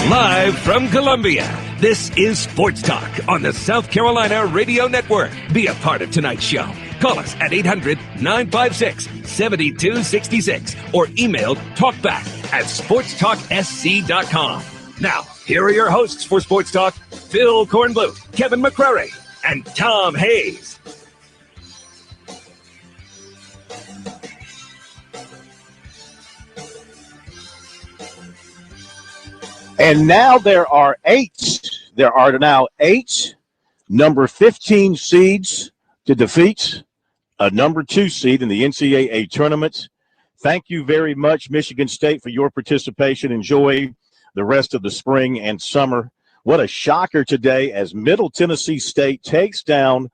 Live from Columbia, this is Sports Talk on the South Carolina Radio Network. Be a part of tonight's show. Call us at 800-956-7266 or email talkback@sportstalksc.com. Now, here are your hosts for Sports Talk, Phil Kornblut, Kevin McCrary, and Tom Hayes. And now there are now eight number 15 seeds to defeat a number 2 seed in the NCAA tournament. Thank you very much, Michigan State, for your participation. Enjoy the rest of the spring and summer. What a shocker today as Middle Tennessee State takes down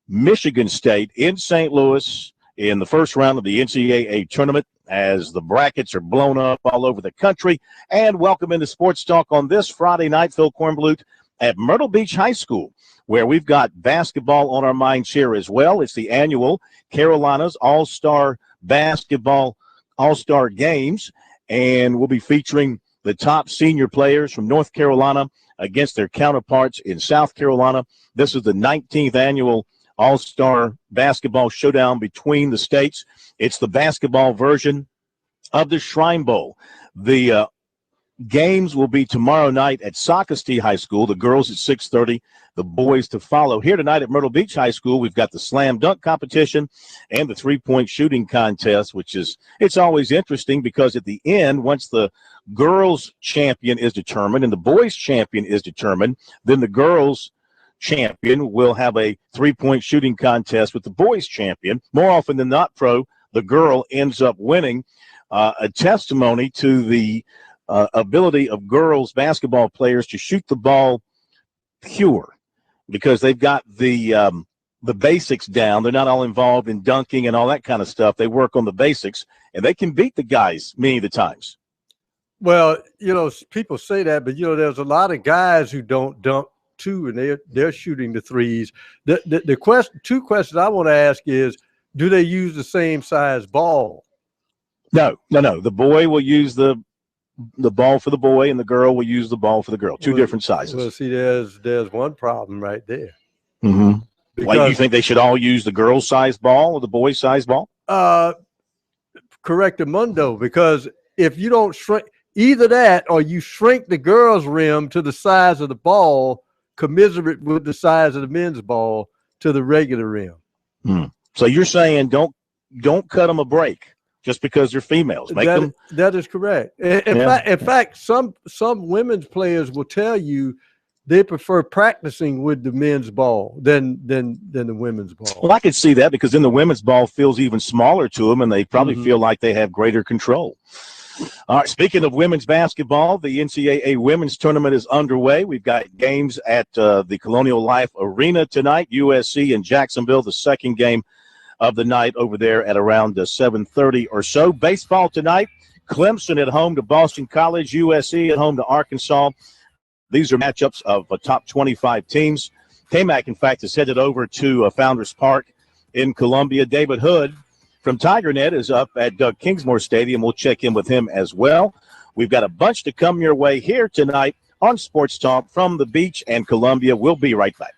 Michigan State in St. Louis in the first round of the NCAA tournament as the brackets are blown up all over the country. And welcome into Sports Talk on this Friday night, Phil Kornblut at Myrtle Beach High School, where we've got basketball on our minds here as well. It's the annual Carolina's All-Star Basketball All-Star Games, and we'll be featuring the top senior players from North Carolina against their counterparts in South Carolina. This is the 19th annual All-Star Basketball Showdown between the states. It's the basketball version of the Shrine Bowl. The games will be tomorrow night at Socastee High School, the girls at 6:30, the boys to follow. Here tonight at Myrtle Beach High School, we've got the slam dunk competition and the three-point shooting contest, it's always interesting because at the end, once the girls champion is determined and the boys champion is determined, then the girls champion will have a three-point shooting contest with the boys champion. More often than not, the girl ends up winning, a testimony to the ability of girls basketball players to shoot the ball pure because they've got the basics down. They're not all involved in dunking and all that kind of stuff. They work on the basics, and they can beat the guys many of the times. Well, people say that, but, there's a lot of guys who don't dunk too, and they're shooting the threes. The two questions I want to ask is, do they use the same size ball? No. The boy will use the ball for the boy, and the girl will use the ball for the girl. Two different sizes. Well, see, there's one problem right there. Mm-hmm. Why, you think they should all use the girl's size ball or the boy's size ball? Correctamundo, because if you don't shrink either that or you shrink the girl's rim to the size of the ball, commiserate with the size of the men's ball to the regular rim. So you're saying don't cut them a break just because they're females. That is correct. In fact, some women's players will tell you they prefer practicing with the men's ball than the women's ball. Well, I could see that because then the women's ball feels even smaller to them, and they probably feel like they have greater control. All right, speaking of women's basketball, the NCAA women's tournament is underway. We've got games at the Colonial Life Arena tonight, USC and Jacksonville, the second game of the night over there at around 7:30 or so. Baseball tonight, Clemson at home to Boston College, USC at home to Arkansas. These are matchups of top 25 teams. K-Mac, in fact, is headed over to Founders Park in Columbia. David Hood from TigerNet is up at Doug Kingsmore Stadium. We'll check in with him as well. We've got a bunch to come your way here tonight on Sports Talk from the beach and Columbia. We'll be right back.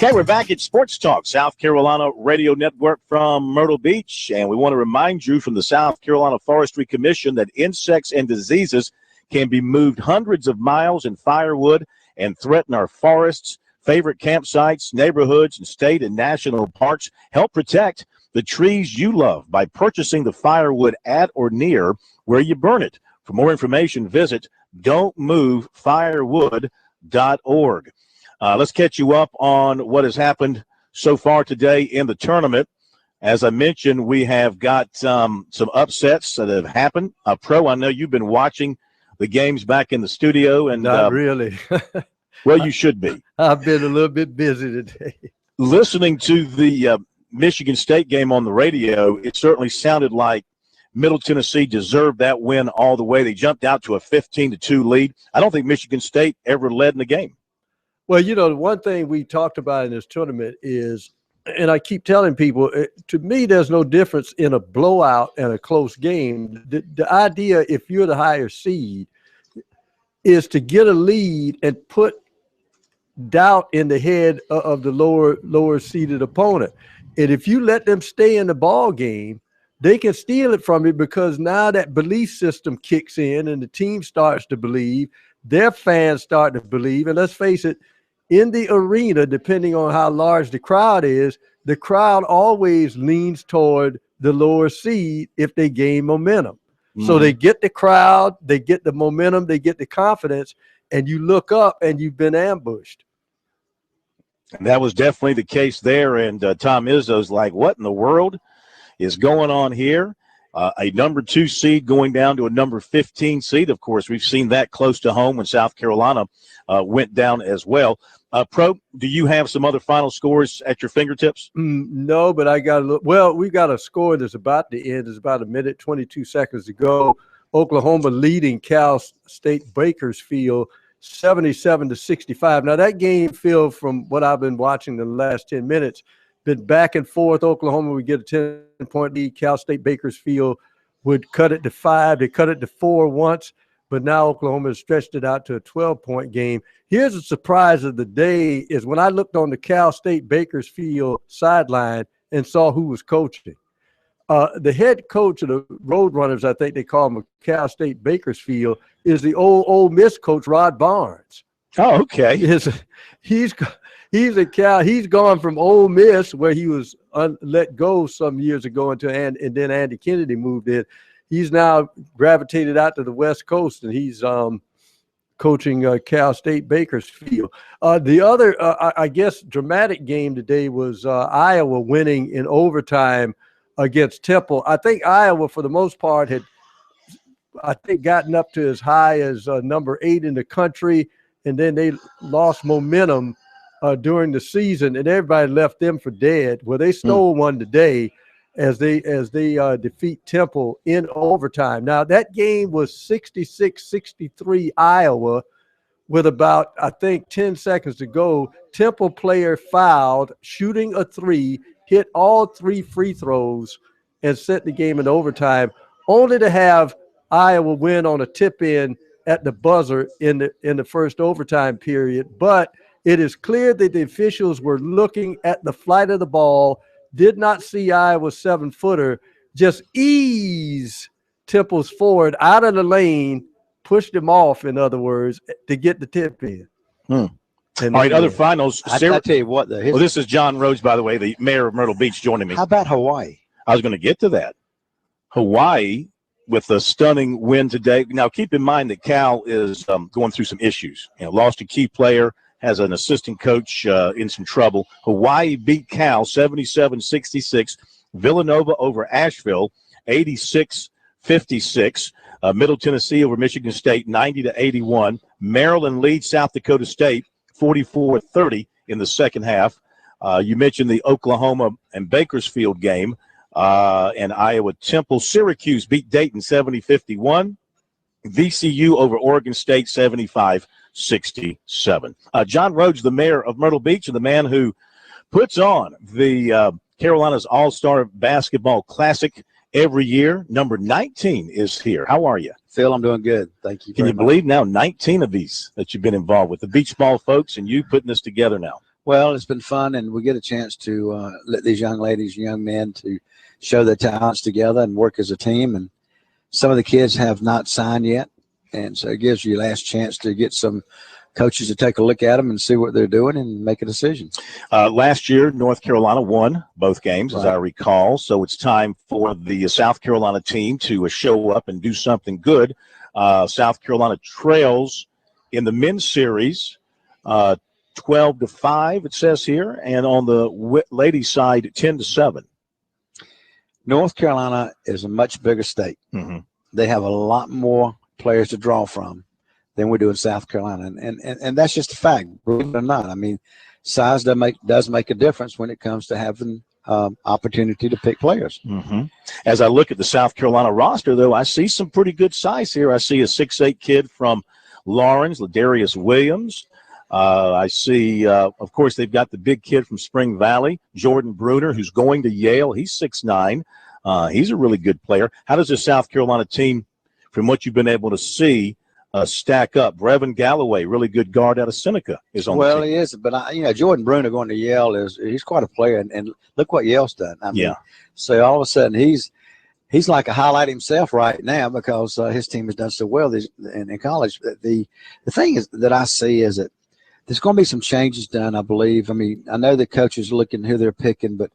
Okay, we're back at Sports Talk, South Carolina Radio Network from Myrtle Beach, and we want to remind you from the South Carolina Forestry Commission that insects and diseases can be moved hundreds of miles in firewood and threaten our forests, favorite campsites, neighborhoods, and state and national parks. Help protect the trees you love by purchasing the firewood at or near where you burn it. For more information, visit don'tmovefirewood.org. Let's catch you up on what has happened so far today in the tournament. As I mentioned, we have got some upsets that have happened. Pro, I know you've been watching the games back in the studio. And not really. Well, you should be. I've been a little bit busy today. Listening to the Michigan State game on the radio, it certainly sounded like Middle Tennessee deserved that win all the way. They jumped out to a 15-2 lead. I don't think Michigan State ever led in the game. Well, you know, the one thing we talked about in this tournament is, and I keep telling people, to me, there's no difference in a blowout and a close game. The idea, if you're the higher seed, is to get a lead and put doubt in the head of the lower seeded opponent. And if you let them stay in the ball game, they can steal it from you, because now that belief system kicks in and the team starts to believe, their fans start to believe. And let's face it, in the arena, depending on how large the crowd is, the crowd always leans toward the lower seed if they gain momentum. So they get the crowd, they get the momentum, they get the confidence, and you look up and you've been ambushed. And that was definitely the case there. And Tom Izzo's like, what in the world is going on here? A number 2 seed going down to a number 15 seed. Of course, we've seen that close to home when South Carolina went down as well. Pro, do you have some other final scores at your fingertips? No, but I got a look. Well, we got a score that's about to end. It's about a minute, 22 seconds to go. Oklahoma leading Cal State Bakersfield 77-65. Now, that game, Phil, from what I've been watching the last 10 minutes, been back and forth. Oklahoma would get a 10-point lead. Cal State Bakersfield would cut it to 5. They cut it to 4 once, but now Oklahoma has stretched it out to a 12-point game. Here's a surprise of the day is when I looked on the Cal State Bakersfield sideline and saw who was coaching. The head coach of the Roadrunners, I think they call him Cal State Bakersfield, is the old Ole Miss coach, Rod Barnes. Oh, okay. He's gone from Ole Miss, where he was let go some years ago, and then Andy Kennedy moved in. He's now gravitated out to the West Coast, and he's coaching Cal State Bakersfield. The other, I guess, dramatic game today was Iowa winning in overtime against Temple. I think Iowa, for the most part, had, I think, gotten up to as high as number 8 in the country, and then they lost momentum during the season, and everybody left them for dead. Well, they stole one today as they defeat Temple in overtime. Now, that game was 66-63 Iowa with about, I think, 10 seconds to go. Temple player fouled, shooting a 3, hit all 3 free throws, and set the game in overtime, only to have Iowa win on a tip-in at the buzzer in the first overtime period. But it is clear that the officials were looking at the flight of the ball, did not see Iowa's 7-footer, just ease Temple's forward out of the lane, pushed him off, in other words, to get the tip in. All right, other finals. I tell you what. Well, this is John Rhodes, by the way, the mayor of Myrtle Beach, joining me. How about Hawaii? I was going to get to that. Hawaii with a stunning win today. Now, keep in mind that Cal is going through some issues. Lost a key player, has an assistant coach in some trouble. Hawaii beat Cal 77-66. Villanova over Asheville 86-56. Middle Tennessee over Michigan State 90-81. Maryland leads South Dakota State 44-30 in the second half. You mentioned the Oklahoma and Bakersfield game. And Iowa Temple. Syracuse beat Dayton 70-51. VCU over Oregon State 75-67. John Rhodes, the mayor of Myrtle Beach, and the man who puts on the Carolina's All-Star Basketball Classic every year. Number 19 is here. How are you? Phil, I'm doing good. Thank you. Can you believe now 19 of these that you've been involved with, the beach ball folks and you putting this together now? Well, it's been fun, and we get a chance to let these young ladies, young men, to show their talents together and work as a team. And some of the kids have not signed yet, and so it gives you a last chance to get some coaches to take a look at them and see what they're doing and make a decision. Last year, North Carolina won both games, as Right. I recall. So it's time for the South Carolina team to show up and do something good. South Carolina trails in the men's series 12-5, it says here, and on the ladies' side, 10-7. North Carolina is a much bigger state. Mm-hmm. They have a lot more players to draw from than we do in South Carolina, and that's just a fact, believe it or not. I mean, size does make a difference when it comes to having opportunity to pick players. Mm-hmm. As I look at the South Carolina roster, though, I see some pretty good size here. I see a 6'8" kid from Lawrence, Ladarius Williams. I see, of course, they've got the big kid from Spring Valley, Jordan Bruner, who's going to Yale. He's 6'9". He's a really good player. How does the South Carolina team, from what you've been able to see, stack up? Brevin Galloway, really good guard out of Seneca, is on the team. Well, he is, but Jordan Bruner going to Yale he's quite a player, and look what Yale's done. I mean, Yeah. So all of a sudden he's like a highlight himself right now because his team has done so well in college. The thing is that I see is that there's going to be some changes done, I believe. I mean, I know the coaches are looking who they're picking, but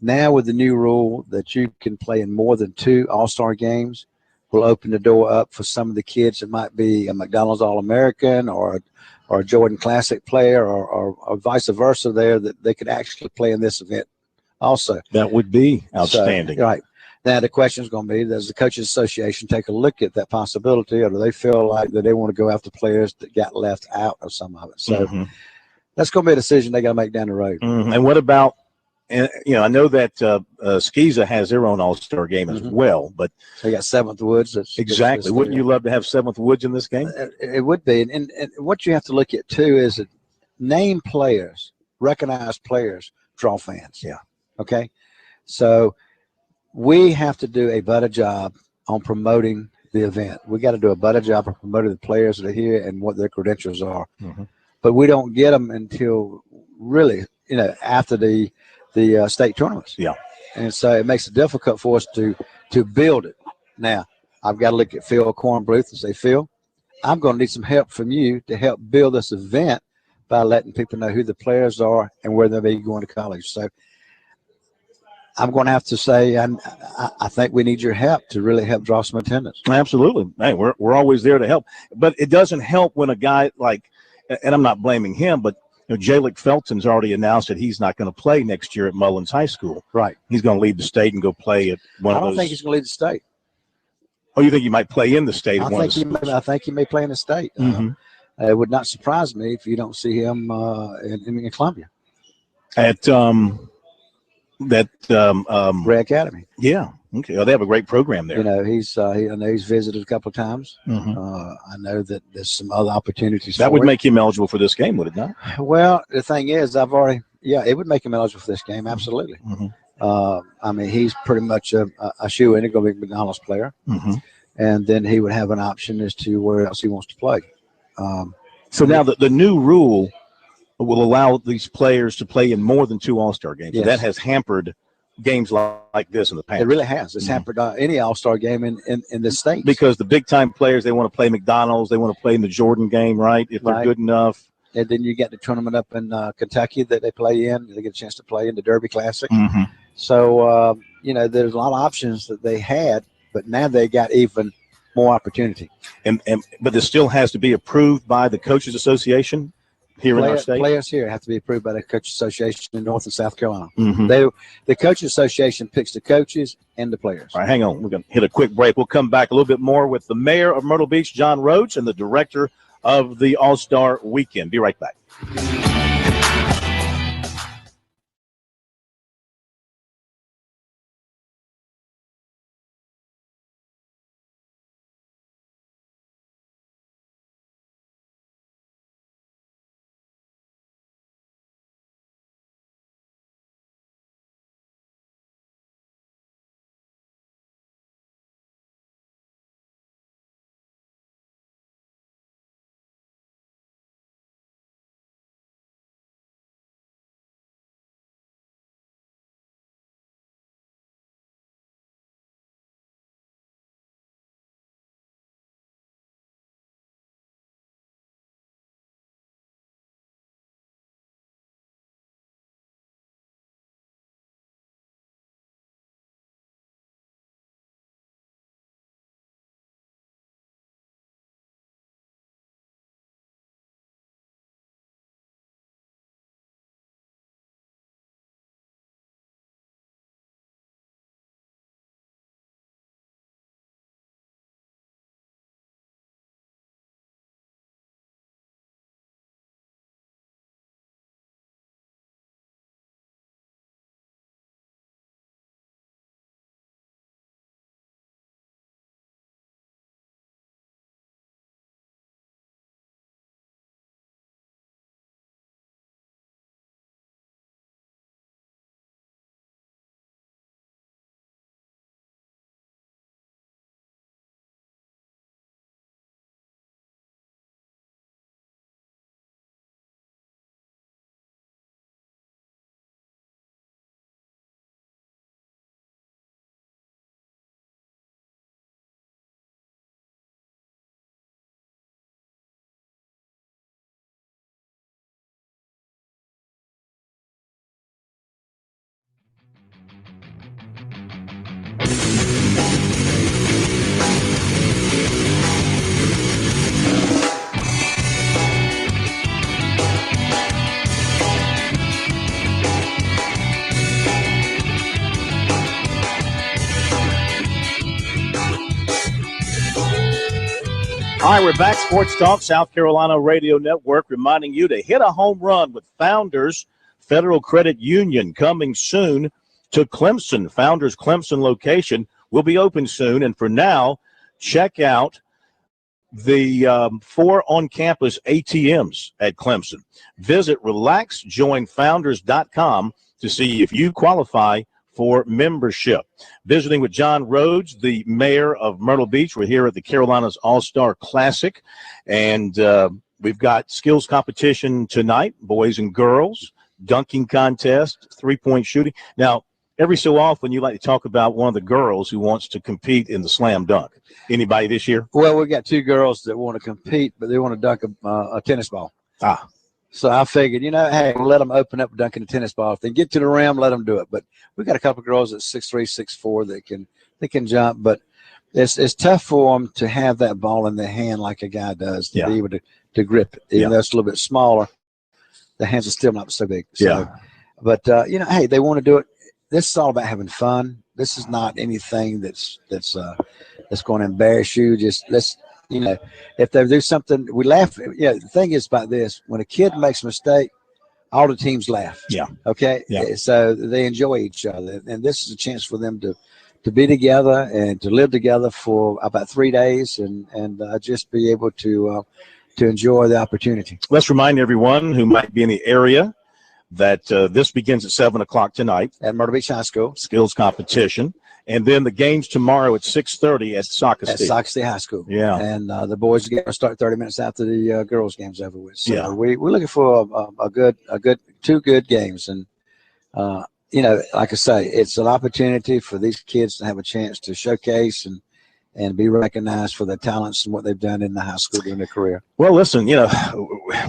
now with the new rule that you can play in more than 2 All-Star games will open the door up for some of the kids that might be a McDonald's All-American or a Jordan Classic player or vice versa there, that they could actually play in this event also. That would be outstanding. So, right. Now, the question is going to be, does the Coaches Association take a look at that possibility, or do they feel like that they want to go after players that got left out of some of it? So that's going to be a decision they got to make down the road. Mm-hmm. And what about, I know that Skeeza has their own All-Star game as well, but So you got Seventh Woods. exactly. Wouldn't you love to have Seventh Woods in this game? It would be. And what you have to look at, too, is that name players, recognized players, draw fans. Yeah. Okay? So we have to do a better job on promoting the event. We got to do a better job of promoting the players that are here and what their credentials are. Mm-hmm. But we don't get them until really, after the state tournaments. Yeah. And so it makes it difficult for us to build it. Now, I've got to look at Phil Kornbluth and say, Phil, I'm going to need some help from you to help build this event by letting people know who the players are and where they'll be going to college. So I'm going to have to say, I think we need your help to really help draw some attendance. Absolutely. Hey, we're always there to help. But it doesn't help when a guy like, and I'm not blaming him, but Jalik Felton's already announced that he's not going to play next year at Mullins High School. Right. He's going to leave the state and go play at one of those. I don't think he's going to leave the state. Oh, you think he might play in the state? I think he may play in the state. It would not surprise me if you don't see him in Columbia. At Ray Academy. Yeah. Okay. Oh, they have a great program there. I know he's visited a couple of times. I know that there's some other opportunities. That would make him eligible for this game, would it not? Well, the thing is, it would make him eligible for this game. Absolutely. I mean, he's pretty much a shoe-in. He's going to be a McDonald's player. And then he would have an option as to where else he wants to play. So now the new rule will allow these players to play in more than 2 All-Star games. Yes. That has hampered games like this in the past. It really has. It's hampered any All-Star game in this state. Because the big-time players, they want to play McDonald's. They want to play in the Jordan game, right, if they're good enough. And then you get the tournament up in Kentucky that they play in. They get a chance to play in the Derby Classic. So, there's a lot of options that they had, but now they got even more opportunity. But this still has to be approved by the Coaches Association here in our state? Players here have to be approved by the Coaches Association in North and South Carolina. The Coaches Association picks the coaches and the players. All right, hang on. We're going to hit a quick break. We'll come back a little bit more with the mayor of Myrtle Beach, John Roach, and the director of the All-Star Weekend. Be right back. All right, we're back. Sports Talk, South Carolina Radio Network, reminding you to hit a home run with Founders Federal Credit Union coming soon to Clemson. Founders Clemson location will be open soon. And for now, check out the 4 on-campus ATMs at Clemson. Visit relaxjoinfounders.com to see if you qualify for membership. Visiting with John Rhodes, the mayor of Myrtle Beach. We're here at the Carolinas All-Star Classic, and we've got skills competition tonight, boys and girls, dunking contest, three-point shooting. Now, every so often you like to talk about one of the girls who wants to compete in the slam dunk. Anybody this year? Well, we got 2 girls that want to compete, but they want to dunk a tennis ball. So I figured, hey, we'll let them open up dunking a tennis ball. If they get to the rim, let them do it. But we got a couple of girls at 6'3", 6'4" that can jump. But it's tough for them to have that ball in their hand like a guy does to be able to grip it. Even though it's a little bit smaller, the hands are still not so big. So, but hey, they want to do it. This is all about having fun. This is not anything that's going to embarrass you. Just let's. If they do something, we laugh. The thing is about this: when a kid makes a mistake, all the teams laugh. Yeah. Okay. Yeah. So they enjoy each other, and this is a chance for them to be together and to live together for about 3 days, and just be able to enjoy the opportunity. Let's remind everyone who might be in the area that this begins at 7 o'clock tonight at Myrtle Beach High School. Skills competition. And then the game's tomorrow at 6:30 at Sauk State. At Sauk State High School. Yeah. And the boys' game will start 30 minutes after the girls' game's over with. So we're looking for a good 2 good games. And, like I say, it's an opportunity for these kids to have a chance to showcase and be recognized for their talents and what they've done in the high school during their career. Well, listen,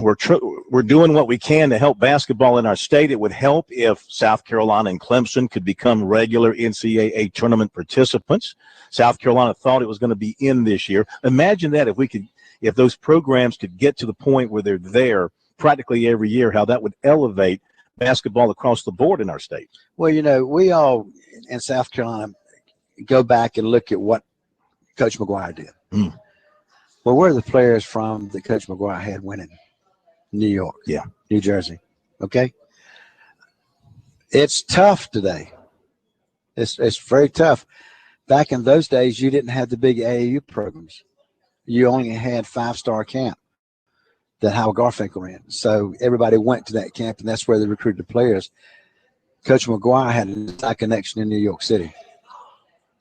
we're doing what we can to help basketball in our state. It would help if South Carolina and Clemson could become regular NCAA tournament participants. South Carolina thought it was going to be in this year. Imagine that if those programs could get to the point where they're there practically every year, how that would elevate basketball across the board in our state. Well, we all in South Carolina go back and look at what Coach McGuire did. Well, where are the players from that Coach McGuire had winning? New York, New Jersey. Okay, it's tough today. It's very tough. Back in those days, you didn't have the big AAU programs. You only had 5-star camp that Howard Garfinkel ran. So everybody went to that camp, and that's where they recruited the players. Coach McGuire had a connection in New York City.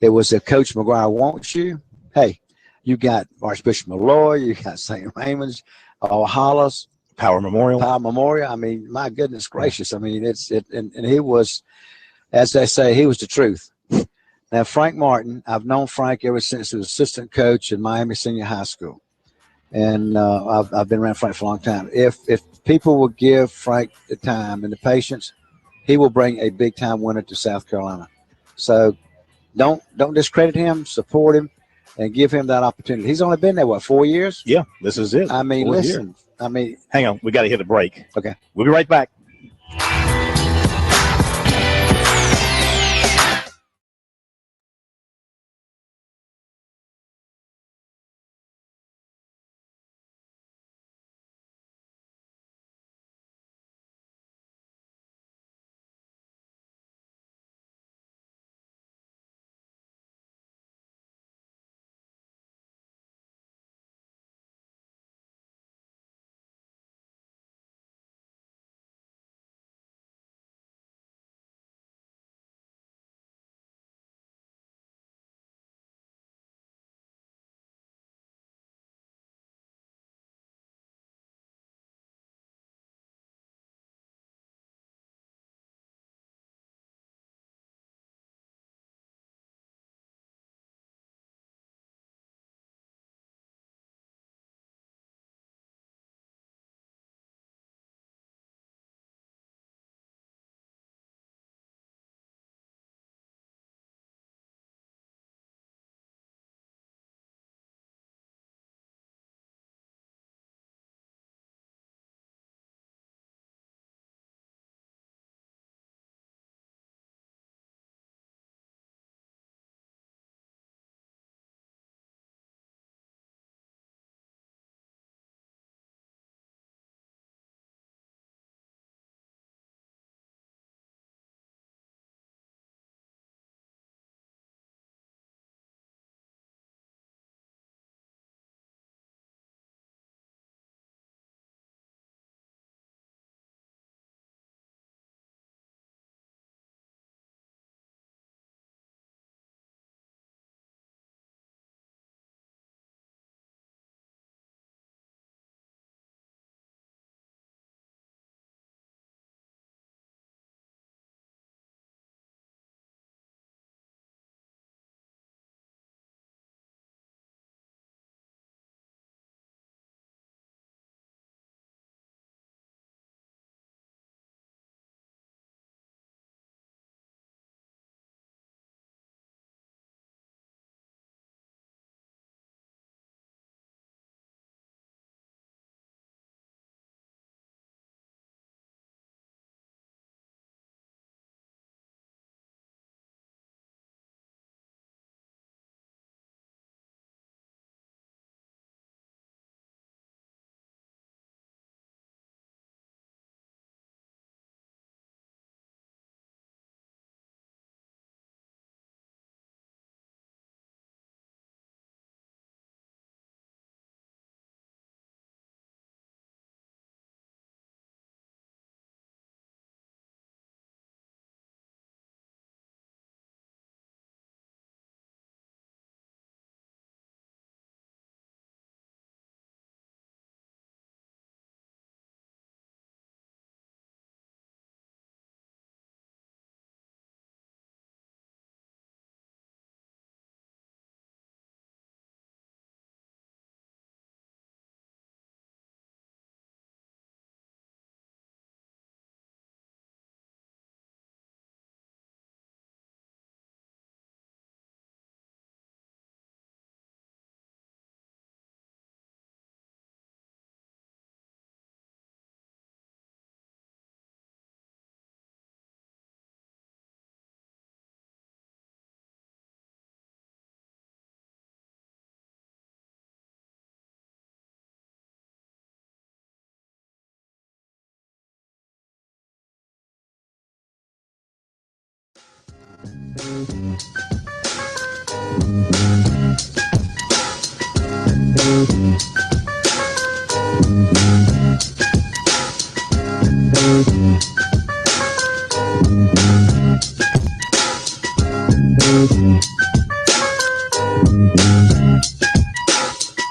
It was if Coach McGuire wants you, hey, you got Archbishop Malloy, you got St. Raymond's, Hollis, Power Memorial. I mean, my goodness gracious. I mean, and he was, as they say, he was the truth. Now, Frank Martin, I've known Frank ever since he was assistant coach in Miami Senior High School. And I've been around Frank for a long time. If people will give Frank the time and the patience, he will bring a big-time winner to South Carolina. So don't discredit him, support him, and give him that opportunity. He's only been there, 4 years? Yeah, this is it. I mean, 4 listen. years. I mean, hang on, we got to hit a break. Okay. We'll be right back.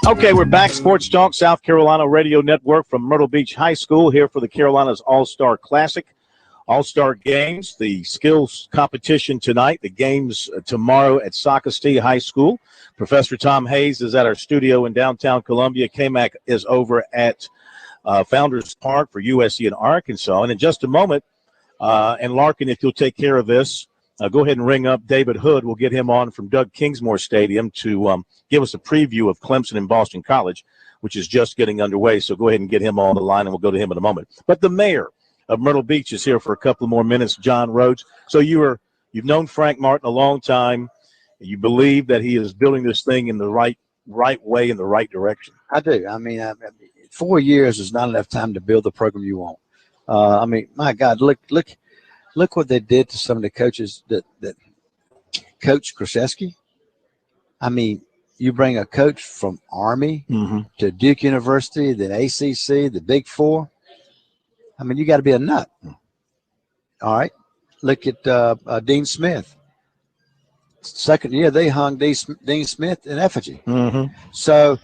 Okay, we're back. Sports Talk, South Carolina Radio Network from Myrtle Beach High School here for the Carolinas All-Star Classic. All-Star games, the skills competition tonight, the games tomorrow at Socastee High School. Professor Tom Hayes is at our studio in downtown Columbia. KMAC is over at Founders Park for USC in Arkansas. And in just a moment, and Larkin, if you'll take care of this, go ahead and ring up David Hood. We'll get him on from Doug Kingsmore Stadium to give us a preview of Clemson and Boston College, which is just getting underway. So go ahead and get him on the line, and we'll go to him in a moment. But the mayor of Myrtle Beach is here for a couple more minutes, John Rhodes. So you've known Frank Martin a long time. You believe that he is building this thing in the right way, in the right direction. I do. I mean, 4 years is not enough time to build the program you want. I mean, my God, look what they did to some of the coaches that Coach Krzyzewski. I mean, you bring a coach from Army to Duke University, then ACC, the Big Four. I mean, you got to be a nut. All right. Look at Dean Smith. Second year, they hung Dean Smith in effigy. So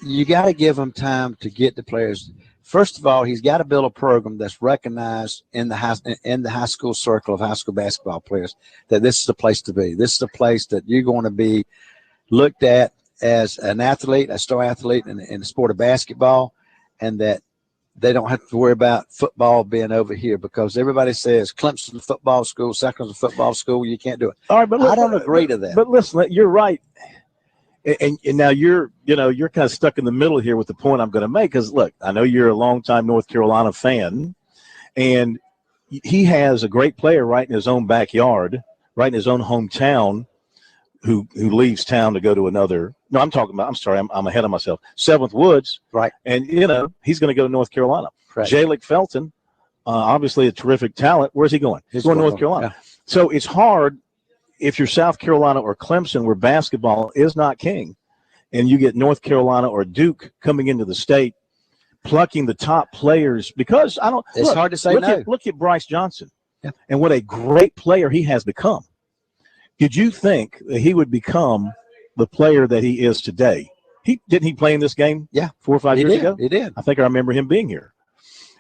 you got to give him time to get the players. First of all, he's got to build a program that's recognized in the high school circle of high school basketball players that this is the place to be. This is the place that you're going to be looked at as an athlete, a star athlete in the sport of basketball, and that they don't have to worry about football being over here because everybody says Clemson football school, Sacramento football school, you can't do it. All right, but I don't agree to that. But listen, you're right. And now you're kind of stuck in the middle here with the point I'm going to make because, look, I know you're a longtime North Carolina fan, and he has a great player right in his own backyard, right in his own hometown, who leaves town to go to another. No, I'm ahead of myself. Seventh Woods. Right. And, he's going to go to North Carolina. Right. Jalik Felton, obviously a terrific talent. Where's he going? He's going to North Carolina. Yeah. So it's hard if you're South Carolina or Clemson where basketball is not king, and you get North Carolina or Duke coming into the state, plucking the top players because it's hard to say no. Look at Bryce Johnson and what a great player he has become. Did you think that he would become the player that he is today? Didn't he play in this game? Yeah, 4 or 5 years ago. He did. I think I remember him being here,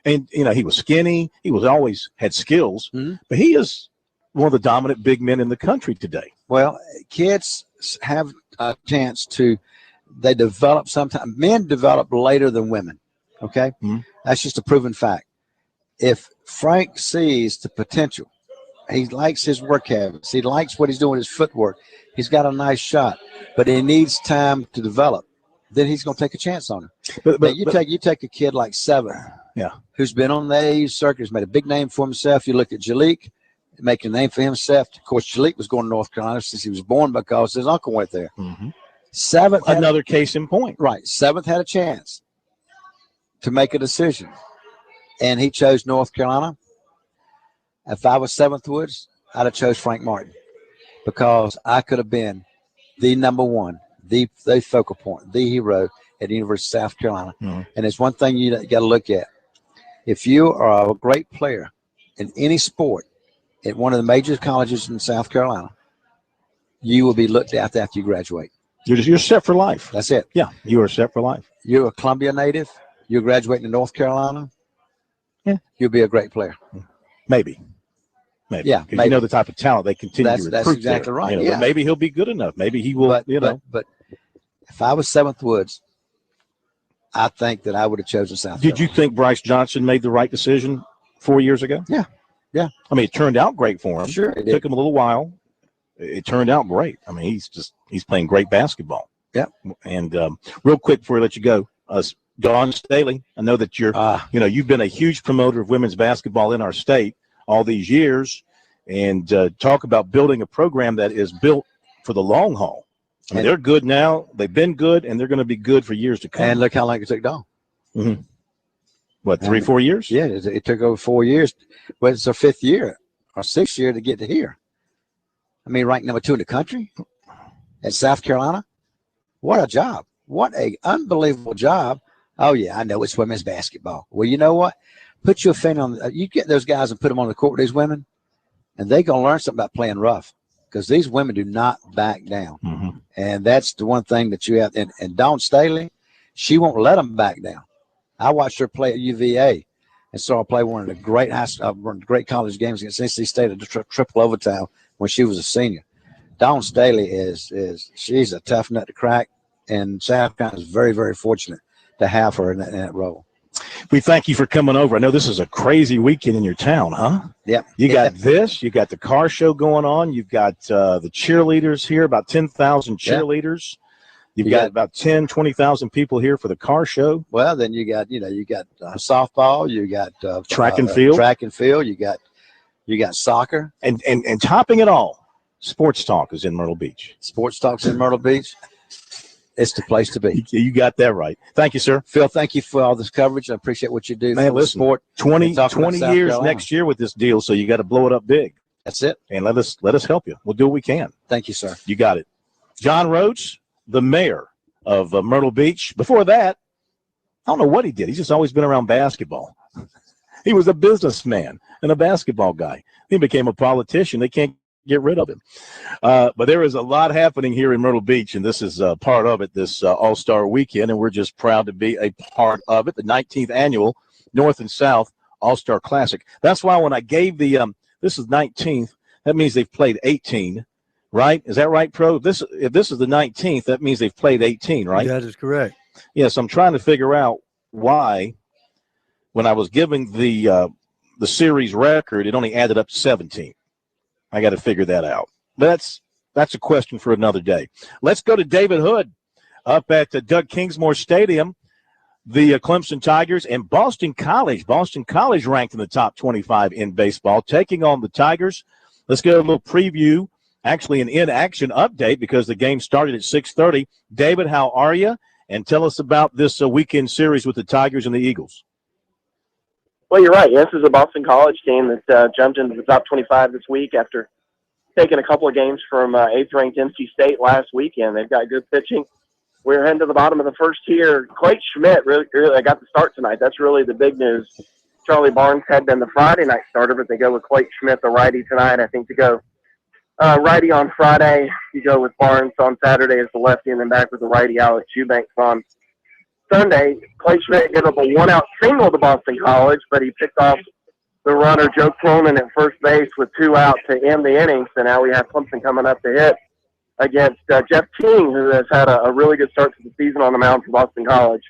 and he was skinny. He was always had skills, but he is one of the dominant big men in the country today. Well, kids have a chance to. They develop sometimes. Men develop later than women. Okay, that's just a proven fact. If Frank sees the potential. He likes his work habits. He likes what he's doing, his footwork. He's got a nice shot, but he needs time to develop. Then he's going to take a chance on him. But you take a kid like Seven, who's been on the AAU circuit, has made a big name for himself. You look at Jalik, making a name for himself. Of course, Jalik was going to North Carolina since he was born because his uncle went there. Seventh, another case in point. Right. Seventh had a chance to make a decision, and he chose North Carolina. If I was Seventh Woods, I'd have chose Frank Martin because I could have been the number one, the focal point, the hero at the University of South Carolina. And it's one thing you got to look at. If you are a great player in any sport at one of the major colleges in South Carolina, you will be looked at after you graduate. You're set for life. That's it. Yeah, you are set for life. You're a Columbia native. You're graduating in North Carolina. Yeah, you'll be a great player. Maybe. Yeah, maybe. You know the type of talent they continue to recruit. That's exactly there. Right. But maybe he'll be good enough. Maybe he will. But if I was Seventh Woods, I think that I would have chosen South Carolina. Did you think Bryce Johnson made the right decision 4 years ago? Yeah. I mean, it turned out great for him. Sure, it took him a little while. It turned out great. I mean, he's playing great basketball. Yeah. And real quick before we let you go, Dawn Staley, I know that you've been a huge promoter of women's basketball in our state all these years, and talk about building a program that is built for the long haul. I mean, they're good now. They've been good, and they're going to be good for years to come. And look how long it took Dawn. What, 3-4 years? Yeah, it took over 4 years. But it's our 5th year or 6th year to get to here. I mean, ranked number 2 in the country at South Carolina. What a job. What a unbelievable job. Oh, yeah, I know it's women's basketball. Well, you know what? Put your finger on – you get those guys and put them on the court with these women, and they're going to learn something about playing rough. because these women do not back down. Mm-hmm. And that's the one thing that you have. And Dawn Staley, she won't let them back down. I watched her play at UVA and saw her play one of the great college games against NC State at triple overtime when she was a senior. Dawn Staley she's a tough nut to crack, and South Carolina is very, very fortunate to have her in that role. We thank you for coming over. I know this is a crazy weekend in your town, huh? Yep. You got this. You got the car show going on. You've got the cheerleaders here, about 10,000 cheerleaders. Yep. You've got about 10, 20,000 people here for the car show. Well, then you got softball. You got track and field. You got soccer. And topping it all, Sports Talk is in Myrtle Beach. Sports Talk's in Myrtle Beach. It's the place to be. You got that right. Thank you, sir. Phil, thank you for all this coverage. I appreciate what you do. Man, listen, sport. 20 years next year with this deal, so you got to blow it up big. That's it. And let us help you. We'll do what we can. Thank you, sir. You got it. John Rhodes, the mayor of Myrtle Beach. Before that, I don't know what he did. He's just always been around basketball. He was a businessman and a basketball guy. He became a politician. They can't get rid of him. But there is a lot happening here in Myrtle Beach, and this is part of it, this All-Star Weekend, and we're just proud to be a part of it, the 19th Annual North and South All-Star Classic. That's why when I gave the this is 19th, that means they've played 18, right? Is that right, Pro? If this is the 19th, that means they've played 18, right? That is correct. Yes, I'm trying to figure out why when I was giving the series record, it only added up to 17. I got to figure that out. But that's a question for another day. Let's go to David Hood up at the Doug Kingsmore Stadium. The Clemson Tigers and Boston College. Boston College ranked in the top 25 in baseball, taking on the Tigers. Let's get a little preview, actually an in-action update because the game started at 6:30. David, how are you? And tell us about this weekend series with the Tigers and the Eagles. Well, you're right. This is a Boston College team that jumped into the top 25 this week after taking a couple of games from 8th-ranked NC State last weekend. They've got good pitching. We're heading to the bottom of the first tier. Clayton Schmidt really got the start tonight. That's really the big news. Charlie Barnes had been the Friday night starter, but they go with Clayton Schmidt, the righty, tonight. I think to go righty on Friday. You go with Barnes on Saturday as the lefty, and then back with the righty, Alex Eubanks, on Sunday. Clayton Schmidt gave up a one-out single to Boston College, but he picked off the runner Joe Cronin at first base with 2 out to end the inning. So now we have Clemson coming up to hit against Jeff King, who has had a really good start to the season on the mound for Boston College.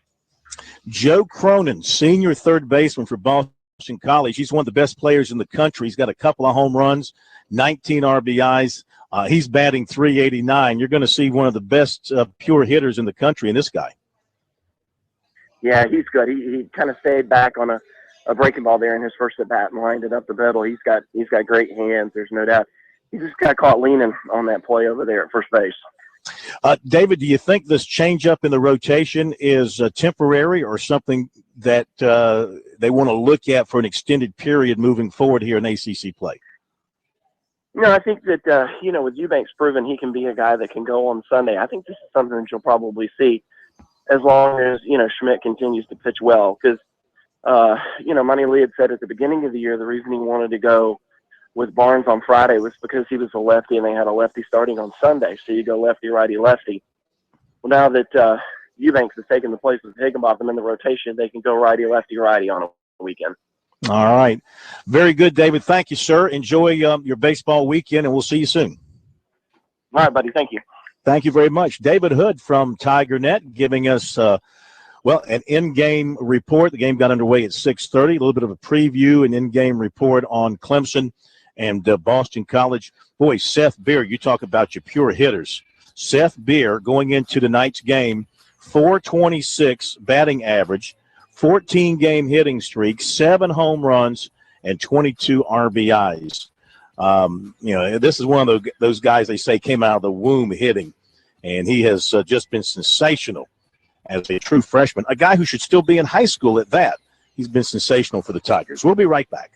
Joe Cronin, senior third baseman for Boston College. He's one of the best players in the country. He's got a couple of home runs, 19 RBIs. He's batting .389. You're going to see one of the best pure hitters in the country in this guy. Yeah, he's good. He kind of stayed back on a breaking ball there in his first at bat and lined it up the middle. He's got great hands. There's no doubt. He just got caught leaning on that play over there at first base. David, do you think this change-up in the rotation is temporary or something that they want to look at for an extended period moving forward here in ACC play? No, I think that, with Eubanks proven he can be a guy that can go on Sunday, I think this is something that you'll probably see as long as, Schmidt continues to pitch well. Because, Monty Lee had said at the beginning of the year the reason he wanted to go with Barnes on Friday was because he was a lefty and they had a lefty starting on Sunday. So you go lefty, righty, lefty. Well, now that Eubanks has taken the place of Higginbotham in the rotation, they can go righty, lefty, righty on a weekend. All right. Very good, David. Thank you, sir. Enjoy your baseball weekend, and we'll see you soon. All right, buddy. Thank you. Thank you very much. David Hood from TigerNet giving us, an in-game report. The game got underway at 6:30. A little bit of a preview, an in-game report on Clemson and Boston College. Boy, Seth Beer, you talk about your pure hitters. Seth Beer going into tonight's game, .426 batting average, 14-game hitting streak, 7 home runs, and 22 RBIs. This is one of those guys they say came out of the womb hitting, and he has just been sensational as a true freshman, a guy who should still be in high school at that. He's been sensational for the Tigers. We'll be right back.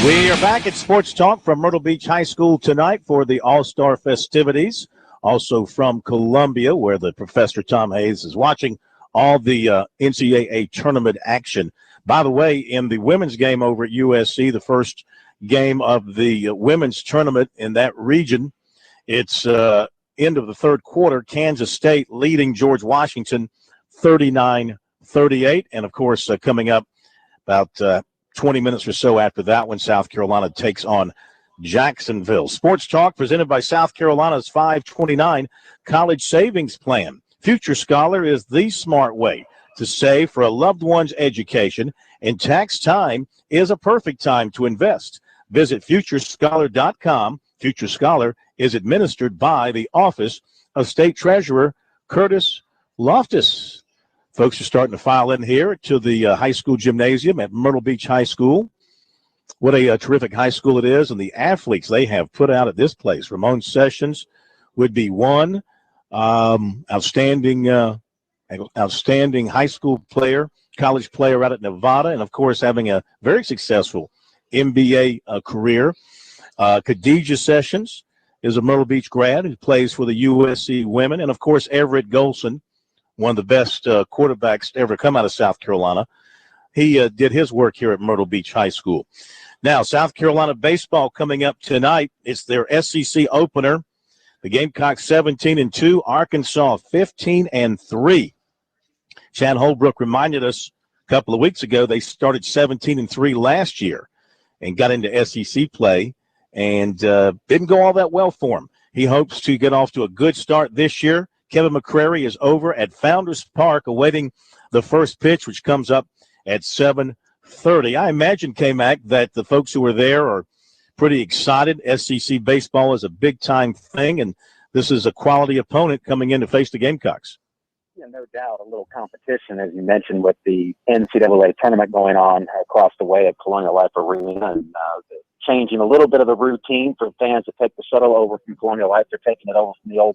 We are back at Sports Talk from Myrtle Beach High School tonight for the All-Star festivities. Also from Columbia, where the Professor Tom Hayes is watching all the NCAA tournament action. By the way, in the women's game over at USC, the first game of the women's tournament in that region, it's end of the third quarter, Kansas State leading George Washington 39-38. And, of course, coming up about 20 minutes or so after that one, South Carolina takes on Jacksonville. Sports Talk presented by South Carolina's 529 College Savings Plan. Future Scholar is the smart way to save for a loved one's education, and tax time is a perfect time to invest. Visit FutureScholar.com. Future Scholar is administered by the Office of State Treasurer Curtis Loftus. Folks are starting to file in here to the high school gymnasium at Myrtle Beach High School. What a terrific high school it is, and the athletes they have put out at this place. Ramon Sessions would be one outstanding high school player, college player out at Nevada, and, of course, having a very successful NBA career. Khadijah Sessions is a Myrtle Beach grad who plays for the USC women, and, of course, Everett Golson, one of the best quarterbacks to ever come out of South Carolina. He did his work here at Myrtle Beach High School. Now, South Carolina baseball coming up tonight. It's their SEC opener. The Gamecocks 17-2, Arkansas 15-3. Chad Holbrook reminded us a couple of weeks ago they started 17-3 last year and got into SEC play and didn't go all that well for him. He hopes to get off to a good start this year. Kevin McCrary is over at Founders Park awaiting the first pitch, which comes up at 7:30. I imagine, K-Mac, that the folks who are there are pretty excited. SEC baseball is a big-time thing, and this is a quality opponent coming in to face the Gamecocks. Yeah, no doubt, a little competition, as you mentioned, with the NCAA tournament going on across the way at Colonial Life Arena, and changing a little bit of the routine for fans to take the shuttle over from Colonial Life. They're taking it over from the old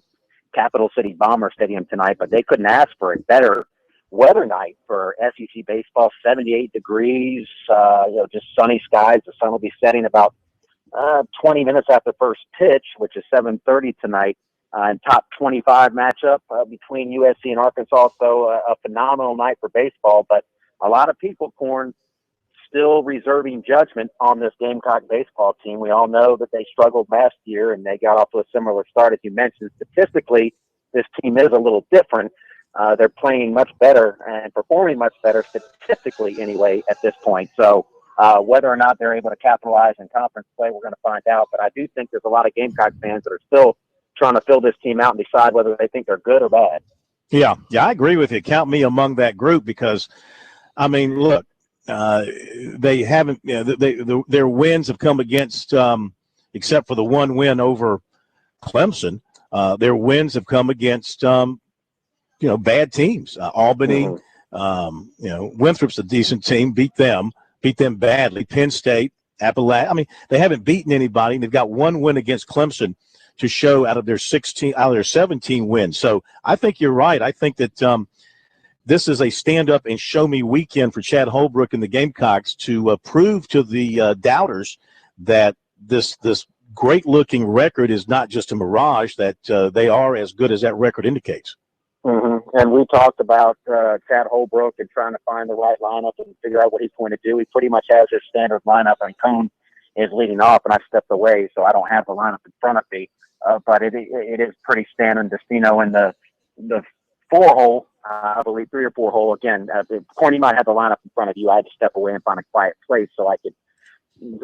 Capital City Bomber Stadium tonight, but they couldn't ask for a better weather night for SEC baseball. 78 degrees, just sunny skies. The sun will be setting about 20 minutes after first pitch, which is 7:30 tonight. And top 25 matchup between USC and Arkansas. So a phenomenal night for baseball, but a lot of people, Corn, still reserving judgment on this Gamecock baseball team. We all know that they struggled last year, and they got off to a similar start, as you mentioned. Statistically, this team is a little different. They're playing much better and performing much better statistically anyway at this point. So whether or not they're able to capitalize in conference play, we're going to find out. But I do think there's a lot of Gamecock fans that are still trying to fill this team out and decide whether they think they're good or bad. Yeah, I agree with you. Count me among that group because, I mean, look, they haven't. Their wins have come against, except for the one win over Clemson. Their wins have come against, bad teams. Albany, Winthrop's a decent team. Beat them badly. Penn State, Appalachia. I mean, they haven't beaten anybody. They've got one win against Clemson to show out of their 17 wins. So I think you're right. I think that this is a stand-up and show-me weekend for Chad Holbrook and the Gamecocks to prove to the doubters that this great-looking record is not just a mirage, that they are as good as that record indicates. Mm-hmm. And we talked about Chad Holbrook and trying to find the right lineup and figure out what he's going to do. He pretty much has his standard lineup, and Cone is leading off, and I stepped away, so I don't have the lineup in front of me. But it is pretty standard. Destino in the 4-hole, I believe 3 or 4 hole. Again, Corny might have the lineup in front of you. I had to step away and find a quiet place so I could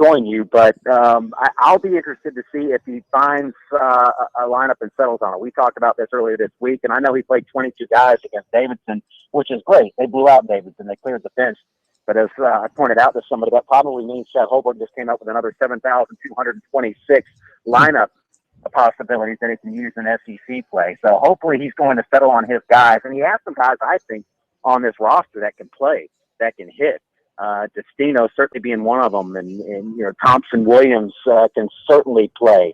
join you. But I'll be interested to see if he finds a lineup and settles on it. We talked about this earlier this week, and I know he played 22 guys against Davidson, which is great. They blew out Davidson. They cleared the bench. But as I pointed out to somebody, that probably means Chad Holbrook just came up with another 7,226 lineup possibilities that he can use in SEC play. So hopefully he's going to settle on his guys. And he has some guys, I think, on this roster that can play, that can hit. Destino certainly being one of them. And Thompson Williams can certainly play.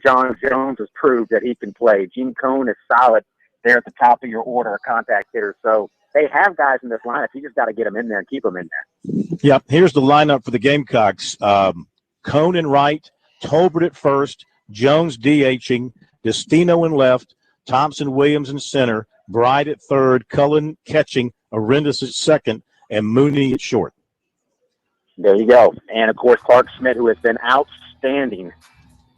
John Jones has proved that he can play. Gene Cone is solid there at the top of your order, a contact hitter. So they have guys in this lineup. You just got to get them in there and keep them in there. Yep. Here's the lineup for the Gamecocks. Cone in right, Tolbert at first, Jones DHing, Destino in left, Thompson Williams in center, Bride at third, Cullen catching, Arendis at second, and Mooney at short. There you go. And, of course, Clark Schmidt, who has been outstanding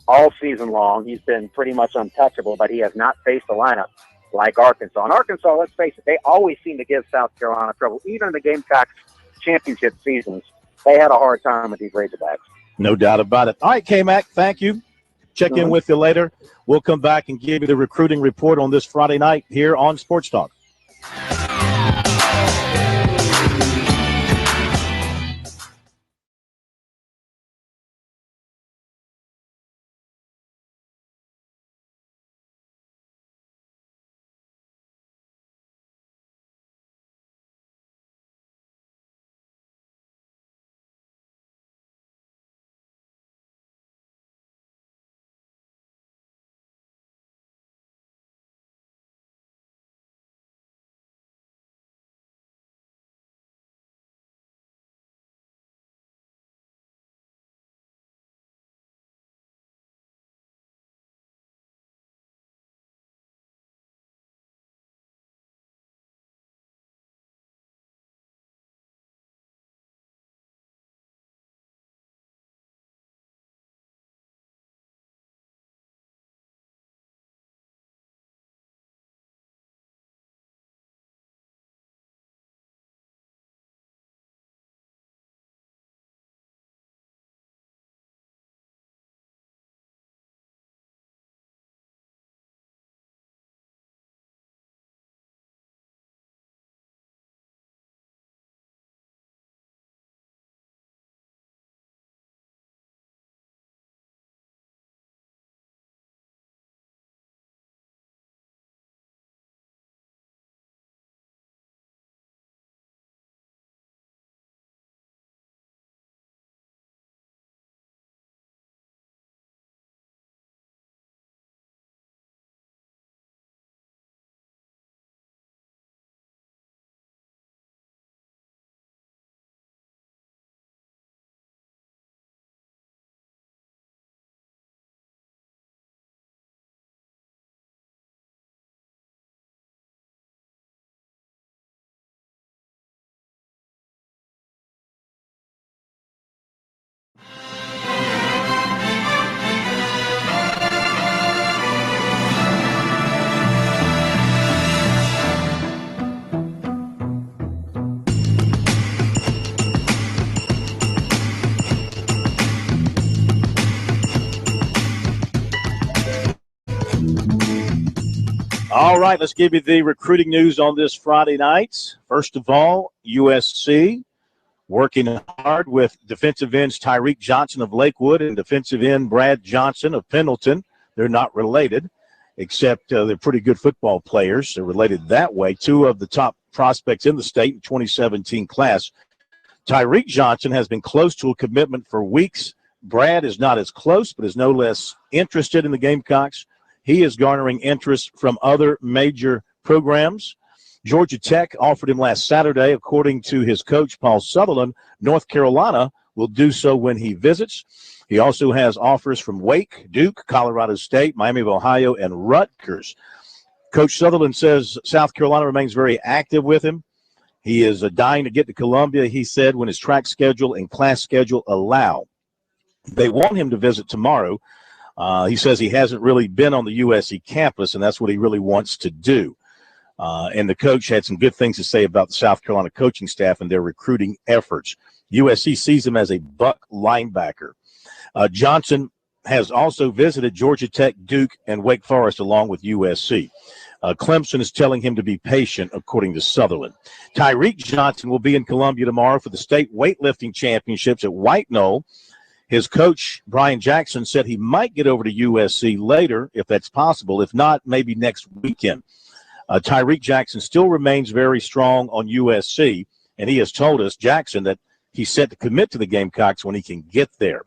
all season long. He's been pretty much untouchable, but he has not faced a lineup like Arkansas. And Arkansas, let's face it, they always seem to give South Carolina trouble. Even in the Gamecocks championship seasons, they had a hard time with these Razorbacks. No doubt about it. All right, K-Mac, thank you. Check in with you later. We'll come back and give you the recruiting report on this Friday night here on Sports Talk. All right, let's give you the recruiting news on this Friday night. First of all, USC working hard with defensive ends Tyreek Johnson of Lakewood and defensive end Brad Johnson of Pendleton. They're not related, except they're pretty good football players. They're related that way. Two of the top prospects in the state in 2017 class. Tyreek Johnson has been close to a commitment for weeks. Brad is not as close, but is no less interested in the Gamecocks. He is garnering interest from other major programs. Georgia Tech offered him last Saturday. According to his coach, Paul Sutherland, North Carolina will do so when he visits. He also has offers from Wake, Duke, Colorado State, Miami of Ohio, and Rutgers. Coach Sutherland says South Carolina remains very active with him. He is dying to get to Columbia, he said, when his track schedule and class schedule allow. They want him to visit tomorrow. He says he hasn't really been on the USC campus, and that's what he really wants to do. And the coach had some good things to say about the South Carolina coaching staff and their recruiting efforts. USC sees him as a buck linebacker. Johnson has also visited Georgia Tech, Duke, and Wake Forest along with USC. Clemson is telling him to be patient, according to Sutherland. Tyreek Johnson will be in Columbia tomorrow for the state weightlifting championships at White Knoll. His coach, Brian Jackson, said he might get over to USC later, if that's possible. If not, maybe next weekend. Tyreek Jackson still remains very strong on USC, and he has told us, Jackson, that he's set to commit to the Gamecocks when he can get there.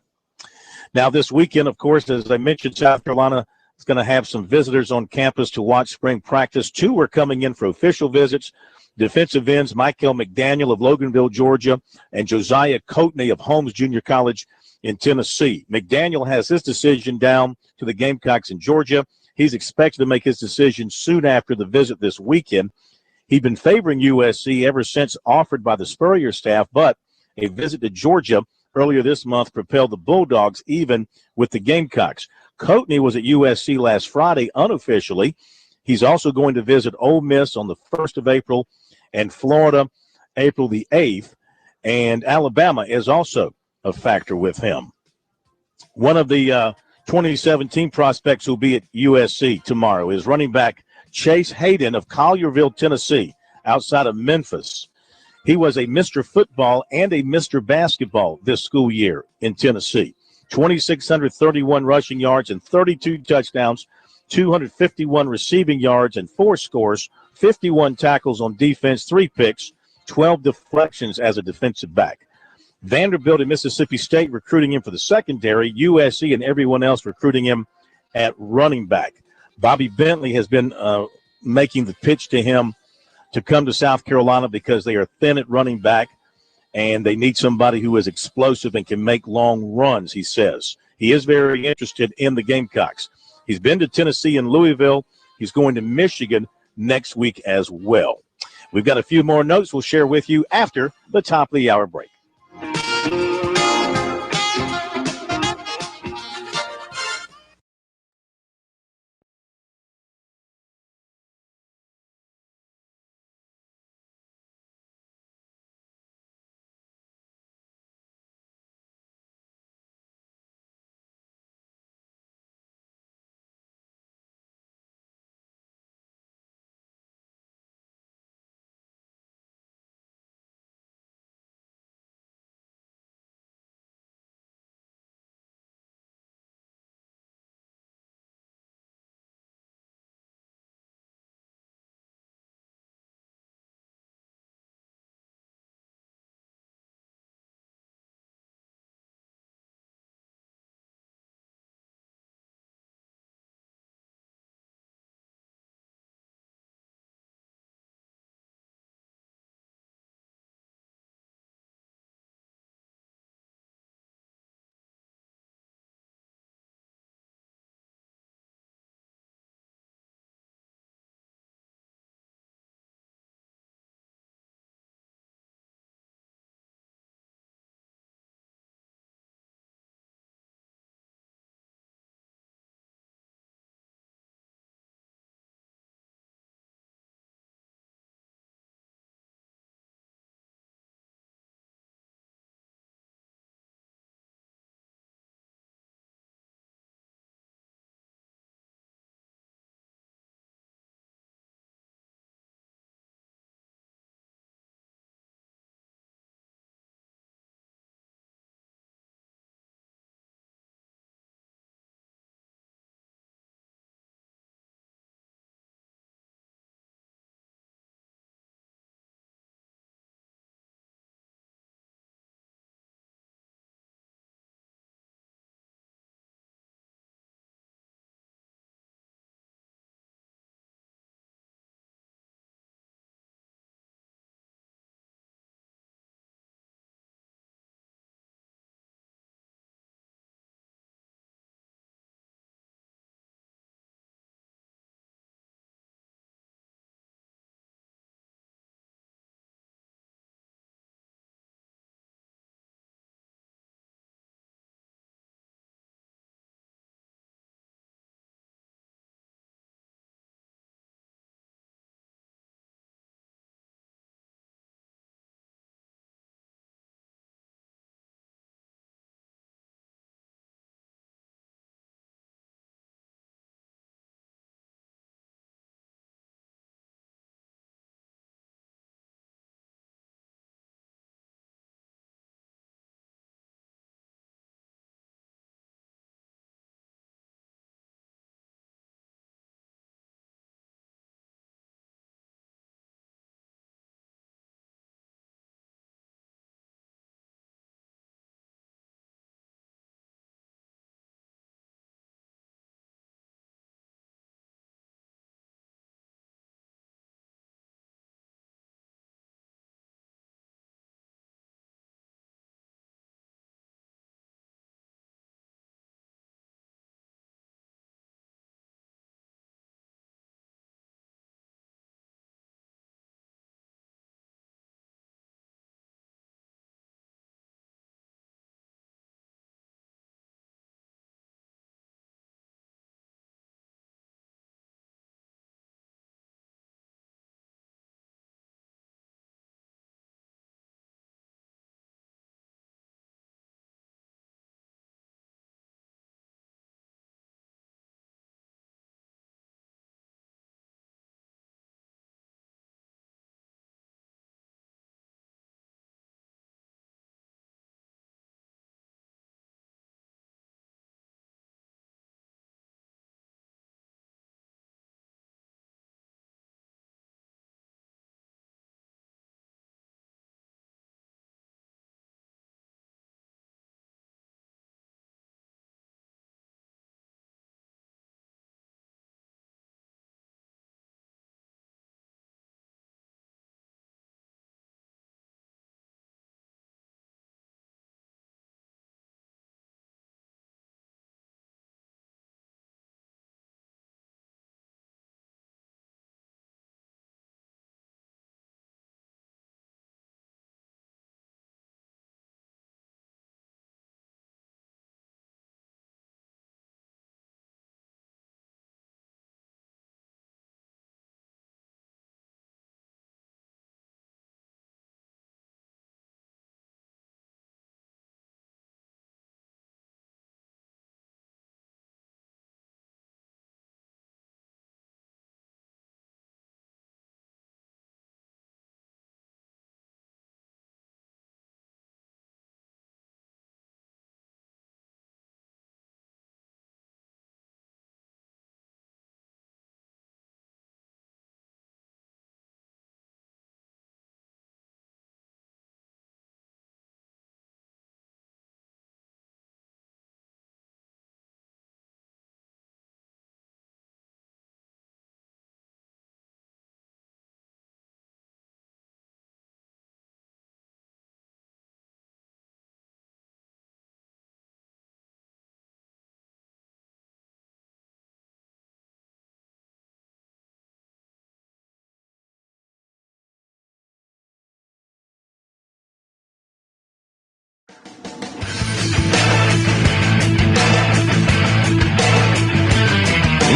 Now, this weekend, of course, as I mentioned, South Carolina is going to have some visitors on campus to watch spring practice. Two are coming in for official visits. Defensive ends Michael McDaniel of Loganville, Georgia, and Josiah Coatney of Holmes Junior College in Tennessee. McDaniel has his decision down to the Gamecocks in Georgia. He's expected to make his decision soon after the visit this weekend. He'd been favoring USC ever since offered by the Spurrier staff, but a visit to Georgia earlier this month propelled the Bulldogs even with the Gamecocks. Coatney was at USC last Friday unofficially. He's also going to visit Ole Miss on the 1st of April and Florida April the 8th, and Alabama is also a factor with him. One of the 2017 prospects who will be at USC tomorrow is running back Chase Hayden of Collierville, Tennessee, outside of Memphis. He was a Mr. Football and a Mr. Basketball this school year in Tennessee. 2,631 rushing yards and 32 touchdowns, 251 receiving yards and 4 scores, 51 tackles on defense, 3 picks, 12 deflections as a defensive back. Vanderbilt and Mississippi State recruiting him for the secondary, USC and everyone else recruiting him at running back. Bobby Bentley has been making the pitch to him to come to South Carolina because they are thin at running back and they need somebody who is explosive and can make long runs, he says. He is very interested in the Gamecocks. He's been to Tennessee and Louisville. He's going to Michigan next week as well. We've got a few more notes we'll share with you after the top of the hour break.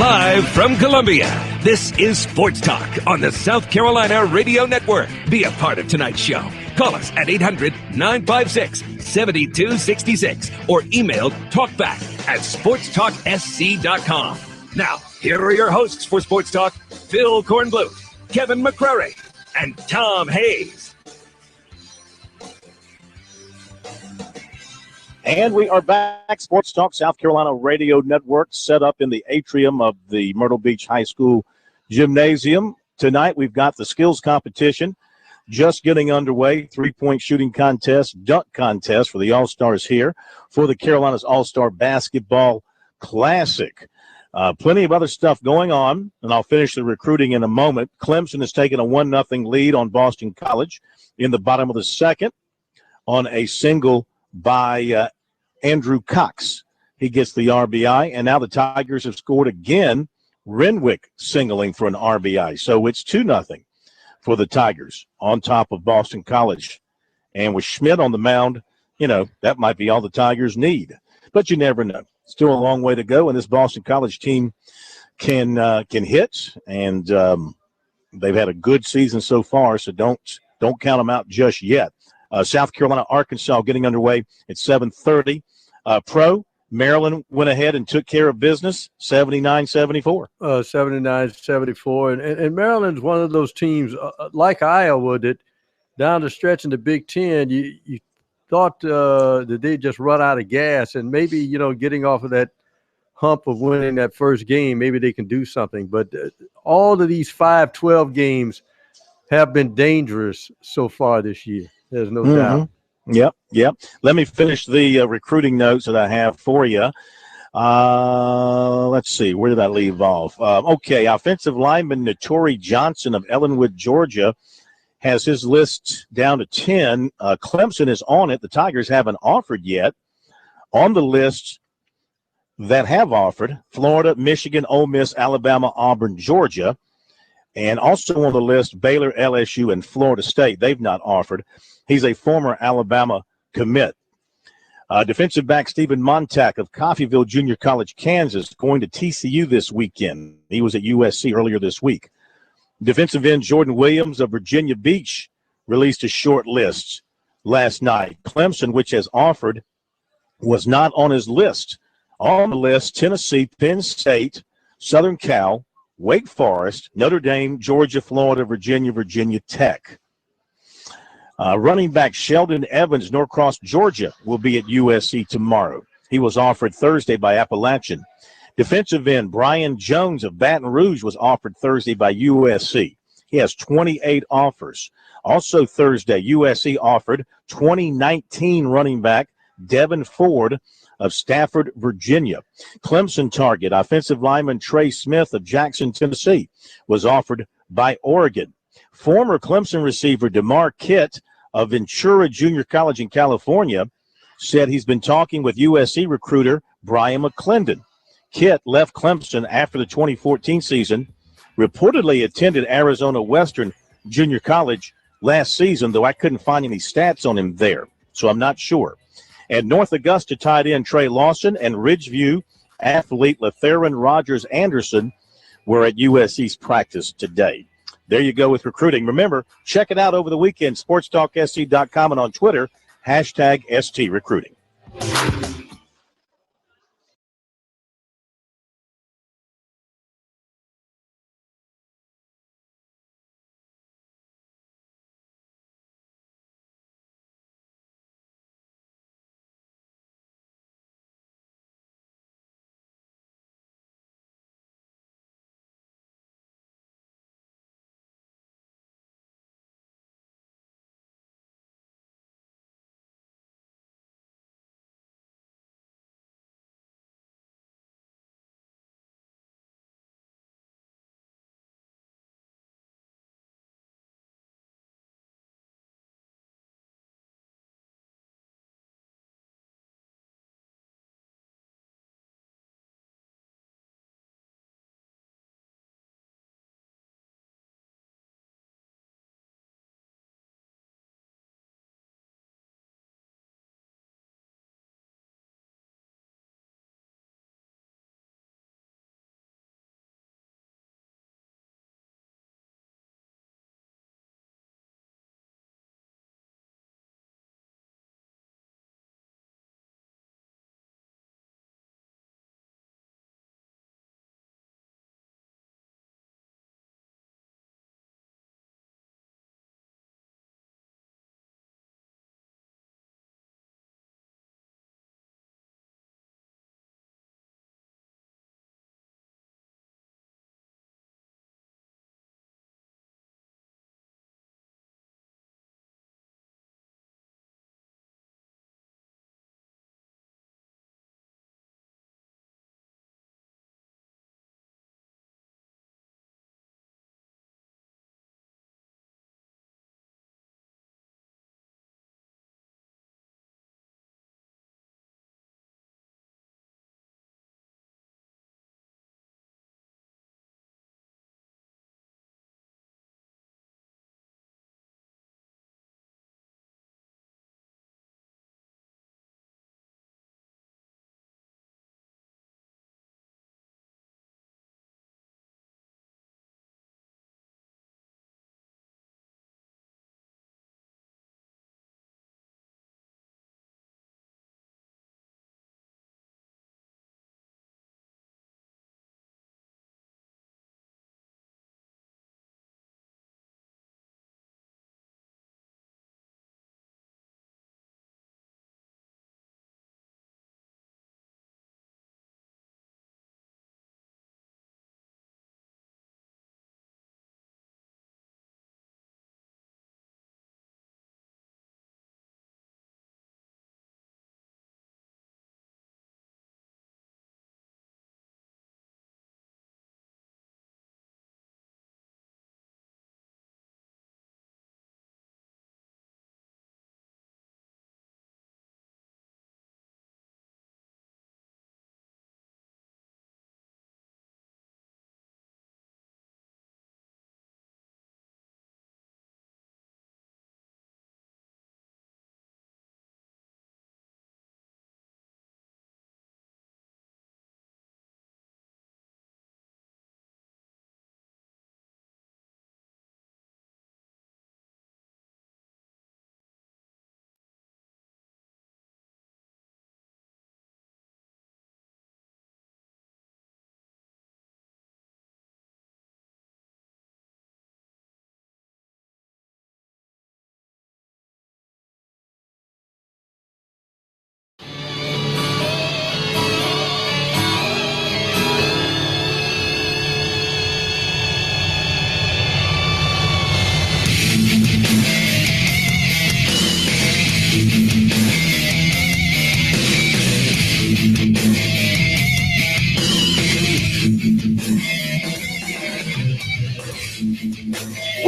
Live from Columbia, this is Sports Talk on the South Carolina Radio Network. Be a part of tonight's show. Call us at 800-956-7266 or email talkback@sportstalksc.com. Now, here are your hosts for Sports Talk, Phil Kornbluth, Kevin McCrary, and Tom Hayes. And we are back. Sports Talk South Carolina Radio Network, set up in the atrium of the Myrtle Beach High School Gymnasium. Tonight we've got the skills competition just getting underway. 3-point shooting contest, dunk contest for the All-Stars here for the Carolinas All-Star Basketball Classic. Plenty of other stuff going on, and I'll finish the recruiting in a moment. Clemson has taken a 1-0 lead on Boston College in the bottom of the second on a single by Andrew Cox. He gets the RBI, and now the Tigers have scored again. Renwick singling for an RBI. So it's 2-0 for the Tigers on top of Boston College. And with Schmidt on the mound, you know, that might be all the Tigers need. But you never know. Still a long way to go, and this Boston College team can hit, and they've had a good season so far, so don't count them out just yet. South Carolina, Arkansas getting underway at 7:30. Maryland went ahead and took care of business, 79-74. 79-74. And Maryland's one of those teams, like Iowa, that down the stretch in the Big Ten, you thought that they'd just run out of gas, and maybe, you know, getting off of that hump of winning that first game, maybe they can do something. But all of these 5-12 games have been dangerous so far this year. There's no doubt. Yep. Let me finish the recruiting notes that I have for you. Let's see. Where did I leave off? Okay, offensive lineman Notori Johnson of Ellenwood, Georgia, has his list down to 10. Clemson is on it. The Tigers haven't offered yet. On the list that have offered, Florida, Michigan, Ole Miss, Alabama, Auburn, Georgia. And also on the list, Baylor, LSU, and Florida State. They've not offered. He's a former Alabama commit. Defensive back Stephen Montack of Coffeyville Junior College, Kansas, going to TCU this weekend. He was at USC earlier this week. Defensive end Jordan Williams of Virginia Beach released a short list last night. Clemson, which has offered, was not on his list. On the list, Tennessee, Penn State, Southern Cal, Wake Forest, Notre Dame, Georgia, Florida, Virginia Tech. Running back Sheldon Evans, Norcross, Georgia, will be at USC tomorrow. He was offered Thursday by Appalachian. Defensive end Brian Jones of Baton Rouge was offered Thursday by USC. He has 28 offers. Also Thursday, USC offered 2019 running back Devin Ford of Stafford, Virginia. Clemson target offensive lineman Trey Smith of Jackson, Tennessee, was offered by Oregon. Former Clemson receiver DeMar Kitt of Ventura Junior College in California said he's been talking with USC recruiter Brian McClendon. Kitt left Clemson after the 2014 season, reportedly attended Arizona Western Junior College last season, though I couldn't find any stats on him there, so I'm not sure. And North Augusta tight end Trey Lawson and Ridgeview athlete Latheron Rogers Anderson were at USC's practice today. There you go with recruiting. Remember, check it out over the weekend, sportstalksc.com, and on Twitter, #STRecruiting.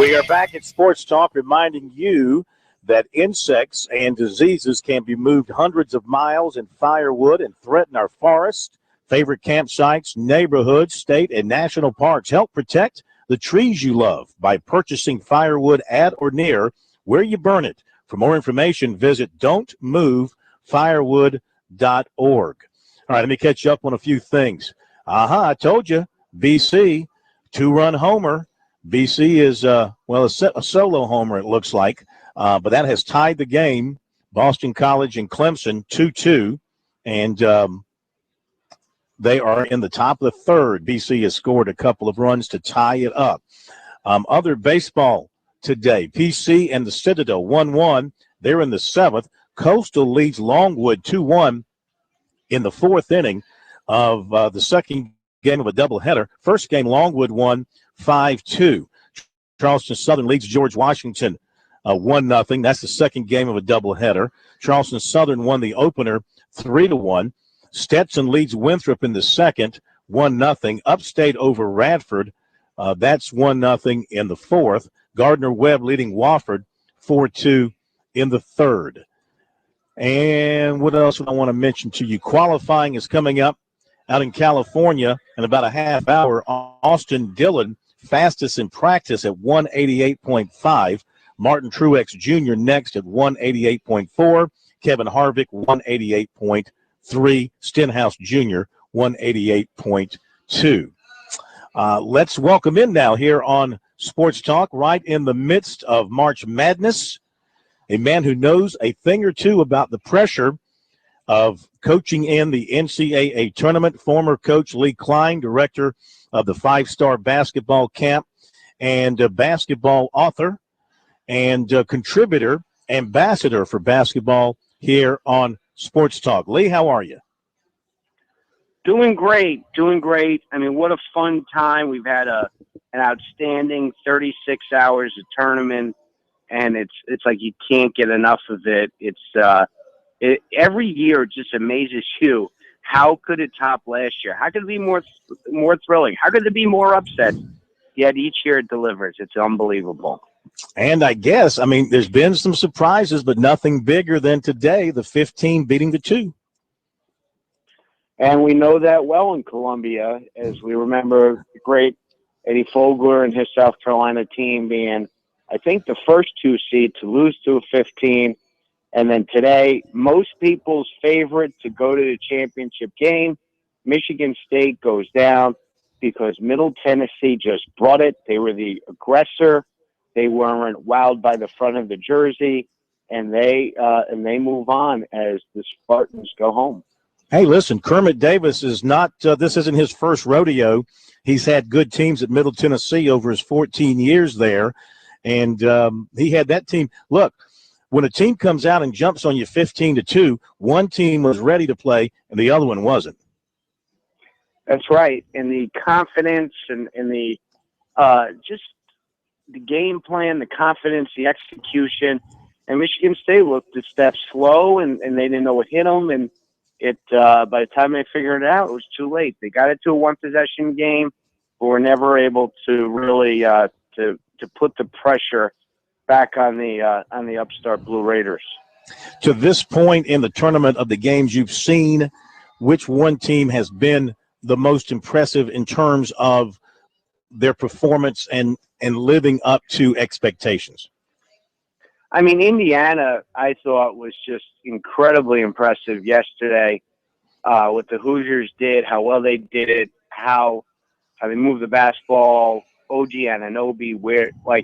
We are back at Sports Talk, reminding you that insects and diseases can be moved hundreds of miles in firewood and threaten our forests, favorite campsites, neighborhoods, state, and national parks. Help protect the trees you love by purchasing firewood at or near where you burn it. For more information, visit don'tmovefirewood.org. All right, let me catch you up on a few things. I told you, BC, two-run homer. BC is, a solo homer, it looks like, but that has tied the game. Boston College and Clemson 2-2, and they are in the top of the third. BC has scored a couple of runs to tie it up. Other baseball today, PC and the Citadel 1-1. They're in the seventh. Coastal leads Longwood 2-1 in the fourth inning of the second game of a doubleheader. First game, Longwood won 5-2. Charleston Southern leads George Washington 1-0. That's the second game of a doubleheader. Charleston Southern won the opener 3-1. Stetson leads Winthrop in the second, 1-0. Upstate over Radford, that's 1-0 in the fourth. Gardner Webb leading Wofford 4-2 in the third. And what else would I want to mention to you? Qualifying is coming up out in California in about a half hour. Austin Dillon, fastest in practice at 188.5. Martin Truex Jr. next at 188.4. Kevin Harvick, 188.3. Stenhouse Jr., 188.2. Let's welcome in now here on Sports Talk, right in the midst of March Madness, a man who knows a thing or two about the pressure of coaching in the NCAA tournament, former coach Lee Klein, director of the five-star basketball camp, and basketball author and contributor, ambassador for basketball here on Sports Talk. Lee, how are you? Doing great. I mean, what a fun time. We've had an outstanding 36 hours of tournament, and it's like you can't get enough of it. Every year it just amazes you. How could it top last year? How could it be more thrilling? How could there be more upsets? Yet each year it delivers. It's unbelievable. And I guess, I mean, there's been some surprises, but nothing bigger than today, the 15 beating the 2. And we know that well in Columbia, as we remember the great Eddie Fogler and his South Carolina team being, I think, the first 2 seed to lose to a 15. And then today, most people's favorite to go to the championship game, Michigan State, goes down because Middle Tennessee just brought it. They were the aggressor. They weren't wowed by the front of the jersey, and they move on as the Spartans go home. Hey, listen, Kermit Davis is not this isn't his first rodeo. He's had good teams at Middle Tennessee over his 14 years there, and he had that team. Look, when a team comes out and jumps on you 15-2, one team was ready to play and the other one wasn't. That's right, and the confidence and the just the game plan, the confidence, the execution, and Michigan State looked a step slow, and they didn't know what hit them, and by the time they figured it out, it was too late. They got it to a one-possession game, but were never able to really to put the pressure back on the upstart Blue Raiders. To this point in the tournament, of the games you've seen, which one team has been the most impressive in terms of their performance and living up to expectations? I mean, Indiana, I thought, was just incredibly impressive yesterday. What the Hoosiers did, how well they did it, how they moved the basketball, OG Anunoby,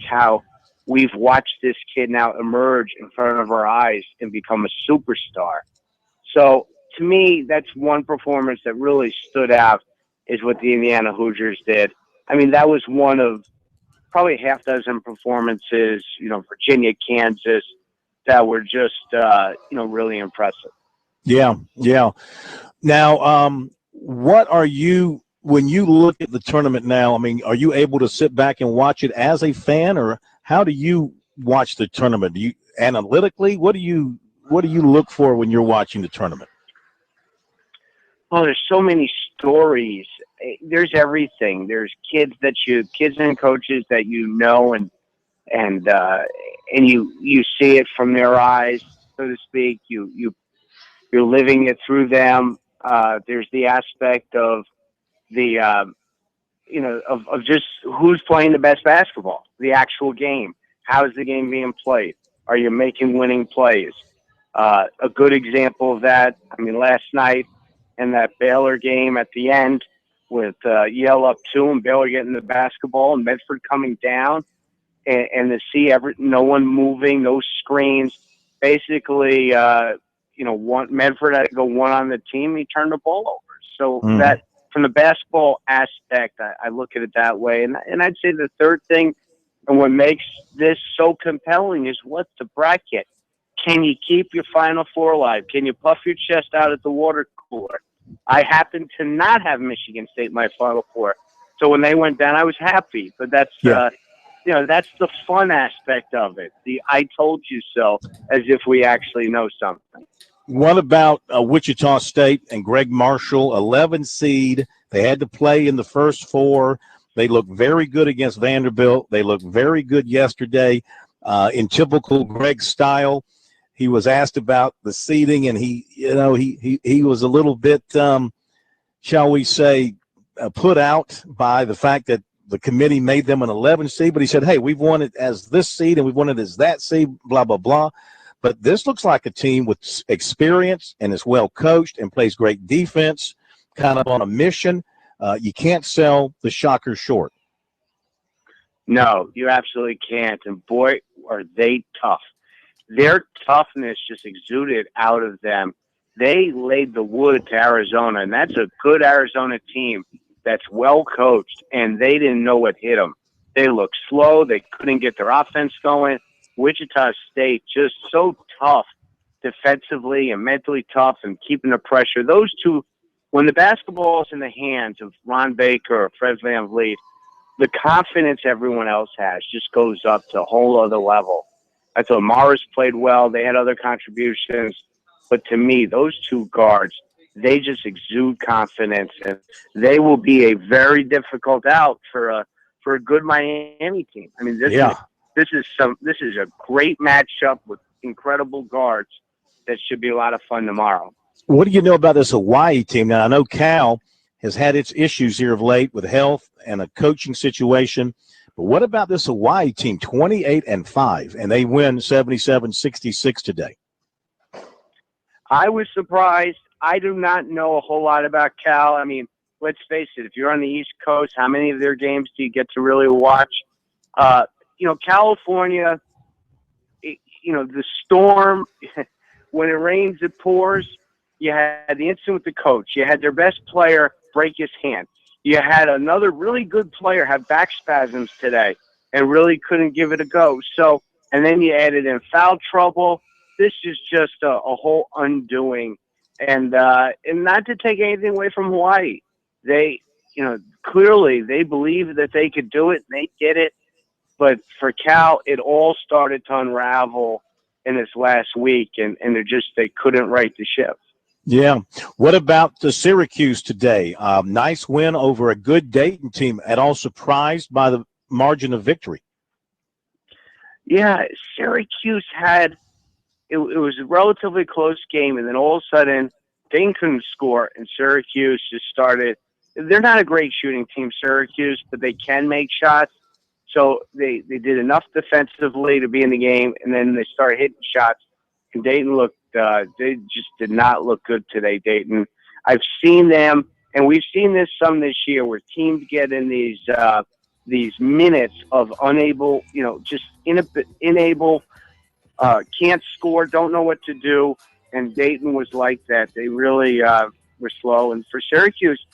how we've watched this kid now emerge in front of our eyes and become a superstar. So, to me, that's one performance that really stood out, is what the Indiana Hoosiers did. I mean, that was one of probably half dozen performances, Virginia, Kansas, that were just, really impressive. Yeah. Now, what are you, when you look at the tournament now, I mean, are you able to sit back and watch it as a fan, or how do you watch the tournament? Do you analytically, what do you look for when you're watching the tournament? Oh, there's so many stories. There's everything. There's kids and coaches that and and you see it from their eyes, so to speak. You're living it through them. There's the aspect of the of just who's playing the best basketball, the actual game. How is the game being played? Are you making winning plays? A good example of that, I mean, last night in that Baylor game at the end with Yale up 2 and Baylor getting the basketball and Medford coming down and to see no one moving, no screens. Basically, Medford had to go one on the team. He turned the ball over. So that from the basketball aspect, I look at it that way. And I'd say the third thing and what makes this so compelling is what's the bracket? Can you keep your Final Four alive? Can you puff your chest out at the water cooler? I happen to not have Michigan State in my Final Four. So when they went down, I was happy. But that's that's the fun aspect of it. The I told you so, as if we actually know something. What about Wichita State and Greg Marshall, 11 seed? They had to play in the first 4. They looked very good against Vanderbilt. They looked very good yesterday in typical Greg style. He was asked about the seeding, and he was a little bit, shall we say, put out by the fact that the committee made them an 11 seed. But he said, hey, we've won it as this seed, and we've won it as that seed, blah, blah, blah. But this looks like a team with experience and is well coached and plays great defense, kind of on a mission. You can't sell the Shockers short. No, you absolutely can't. And boy, are they tough. Their toughness just exuded out of them. They laid the wood to Arizona, and that's a good Arizona team that's well coached, and they didn't know what hit them. They looked slow. They couldn't get their offense going. Wichita State just so tough defensively and mentally tough and keeping the pressure. Those two, when the basketball is in the hands of Ron Baker or Fred VanVleet, the confidence everyone else has just goes up to a whole other level. I thought Morris played well. They had other contributions. But to me, those two guards, they just exude confidence, and they will be a very difficult out for a good Miami team. I mean, this is a great matchup with incredible guards that should be a lot of fun tomorrow. What do you know about this Hawaii team? Now, I know Cal has had its issues here of late with health and a coaching situation. But what about this Hawaii team, 28-5, and they win 77-66 today? I was surprised. I do not know a whole lot about Cal. I mean, let's face it, if you're on the East Coast, how many of their games do you get to really watch? California, the storm, when it rains, it pours. You had the incident with the coach. You had their best player break his hand. You had another really good player have back spasms today and really couldn't give it a go. So, and then you added in foul trouble. This is just a whole undoing. And not to take anything away from Hawaii. They, clearly they believe that they could do it, and they did it. But for Cal, it all started to unravel in this last week, and they couldn't right the ship. Yeah. What about the Syracuse today? Nice win over a good Dayton team. At all surprised by the margin of victory? Yeah, Syracuse had it was a relatively close game, and then all of a sudden Dayton couldn't score, and Syracuse just started. They're not a great shooting team, Syracuse, but they can make shots. So they did enough defensively to be in the game, and then they started hitting shots. And Dayton they just did not look good today, Dayton. I've seen them, and we've seen this some this year, where teams get in these minutes of unable, just unable, can't score, don't know what to do, and Dayton was like that. They really were slow. And for Syracuse,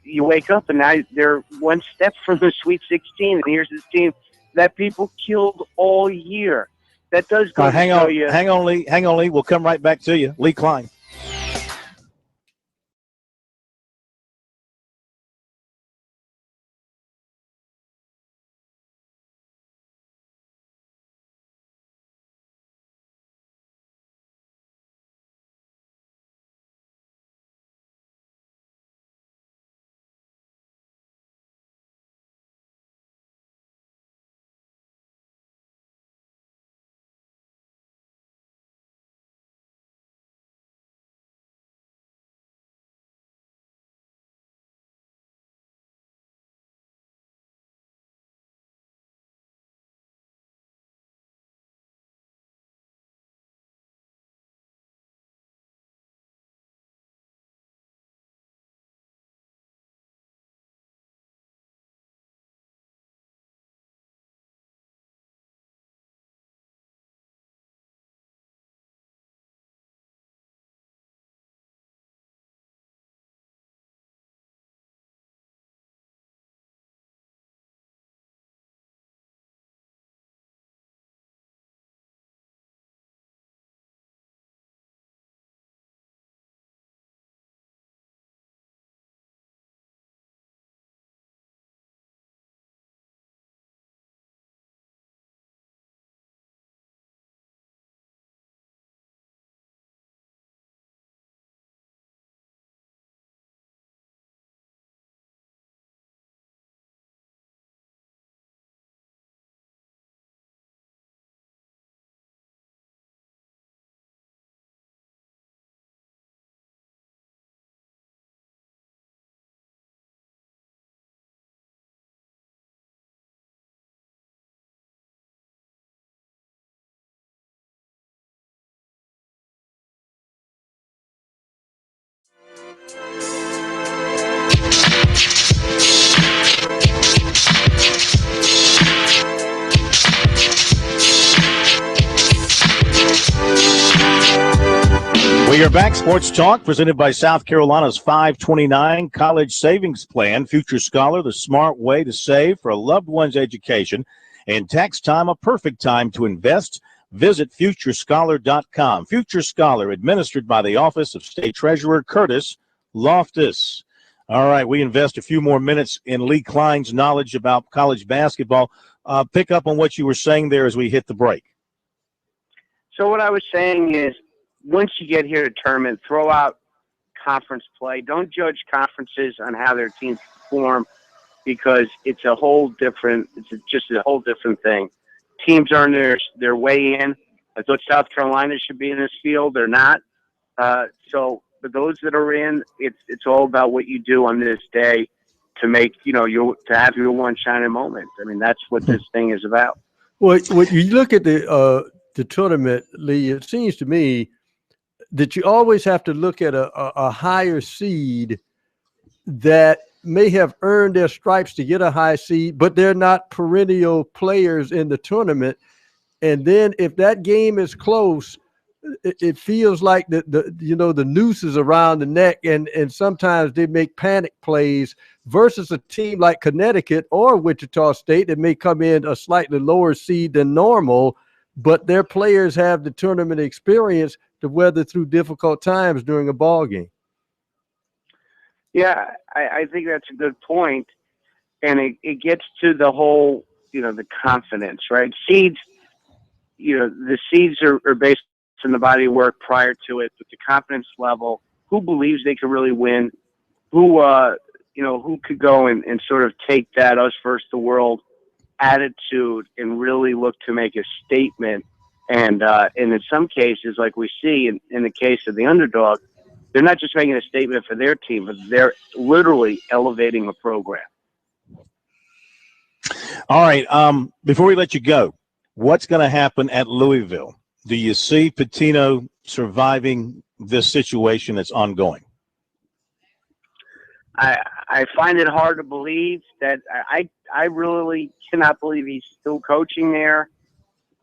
you wake up, and now they're one step from the Sweet 16, and here's this team that people killed all year. That does go to show you. Hang on, Lee. We'll come right back to you. Lee Klein. We are back. Sports Talk presented by South Carolina's 529 College Savings Plan. Future Scholar, the smart way to save for a loved one's education. And tax time, a perfect time to invest. Visit futurescholar.com. Future Scholar, administered by the Office of State Treasurer Curtis Loftus. All right, we invest a few more minutes in Lee Klein's knowledge about college basketball. Pick up on what you were saying there as we hit the break. So what I was saying is, once you get here to tournament, throw out conference play. Don't judge conferences on how their teams perform, because it's just a whole different thing. Teams are on their way in. I thought South Carolina should be in this field. They're not. So for those that are in, it's all about what you do on this day to make, to have your one shining moment. I mean, that's what this thing is about. Well, when you look at the tournament, Lee, it seems to me that you always have to look at a higher seed that may have earned their stripes to get a high seed, but they're not perennial players in the tournament. And then if that game is close, it feels like the noose is around the neck, and sometimes they make panic plays versus a team like Connecticut or Wichita State that may come in a slightly lower seed than normal, but their players have the tournament experience to weather through difficult times during a ball game. Yeah, I think that's a good point. And it gets to the whole, the confidence, right? Seeds, the seeds are based on the body of work prior to it, but the confidence level, who believes they could really win, who could go and sort of take that us versus the world attitude and really look to make a statement. And in some cases, like we see in the case of the underdog, they're not just making a statement for their team, but they're literally elevating a program. All right. Before we let you go, what's going to happen at Louisville? Do you see Pitino surviving this situation that's ongoing? I find it hard to believe that I really cannot believe he's still coaching there.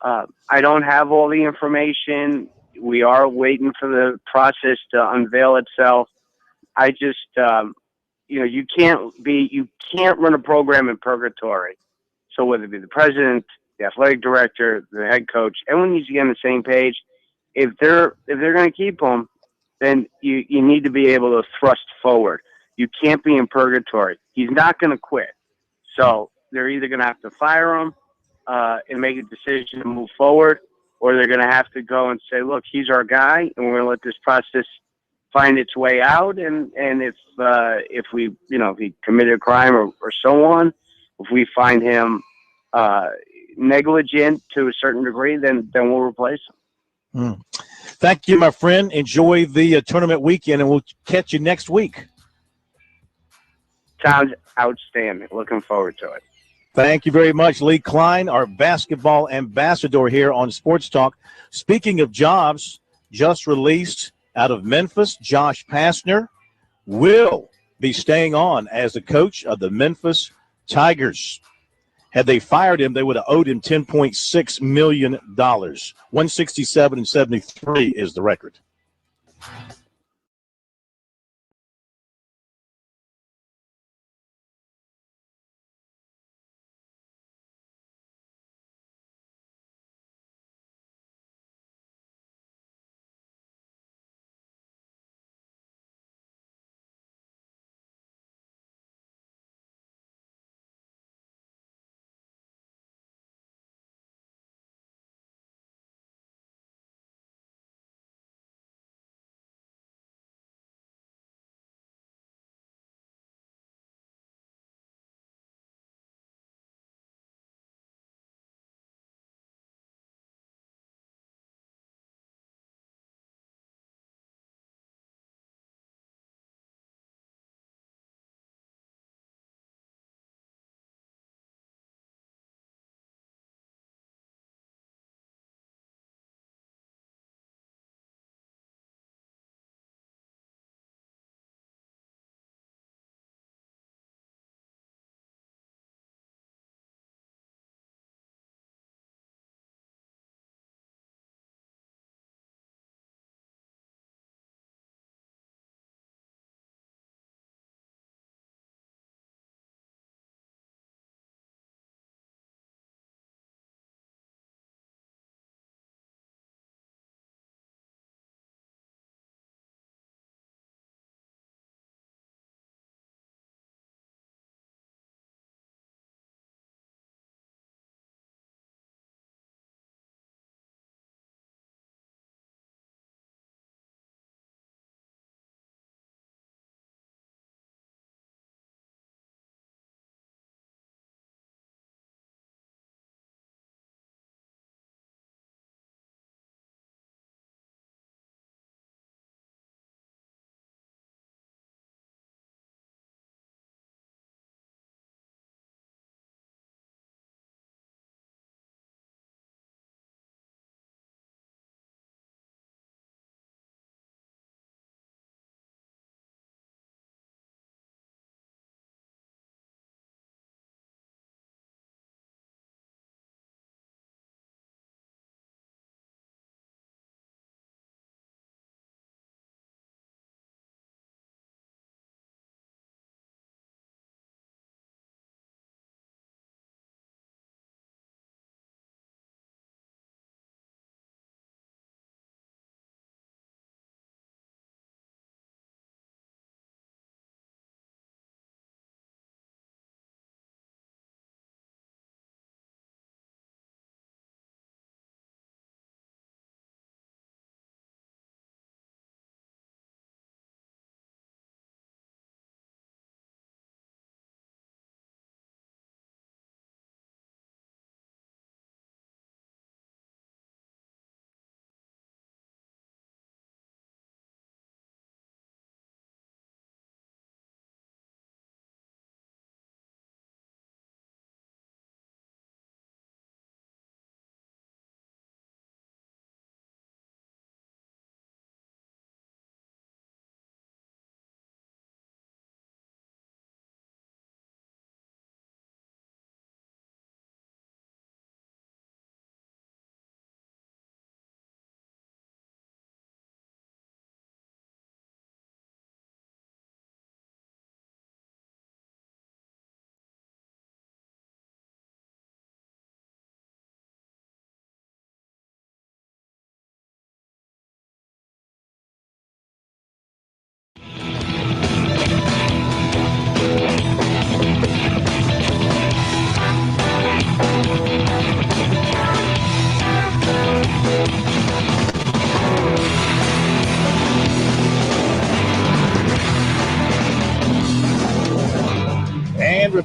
I don't have all the information. We are waiting for the process to unveil itself. I just, you can't run a program in purgatory. So whether it be the president, the athletic director, the head coach, everyone needs to get on the same page. If they're going to keep him, then you need to be able to thrust forward. You can't be in purgatory. He's not going to quit. So they're either going to have to fire him and make a decision to move forward, or they're going to have to go and say, look, he's our guy, and we're going to let this process find its way out. And if he committed a crime or so on, if we find him negligent to a certain degree, then we'll replace him. Thank you, my friend. Enjoy the tournament weekend, and we'll catch you next week. Sounds outstanding. Looking forward to it. Thank you very much, Lee Klein, our basketball ambassador here on Sports Talk. Speaking of jobs, just released out of Memphis, Josh Pastner will be staying on as the coach of the Memphis Tigers. Had they fired him, they would have owed him $10.6 million. 167-73 is the record.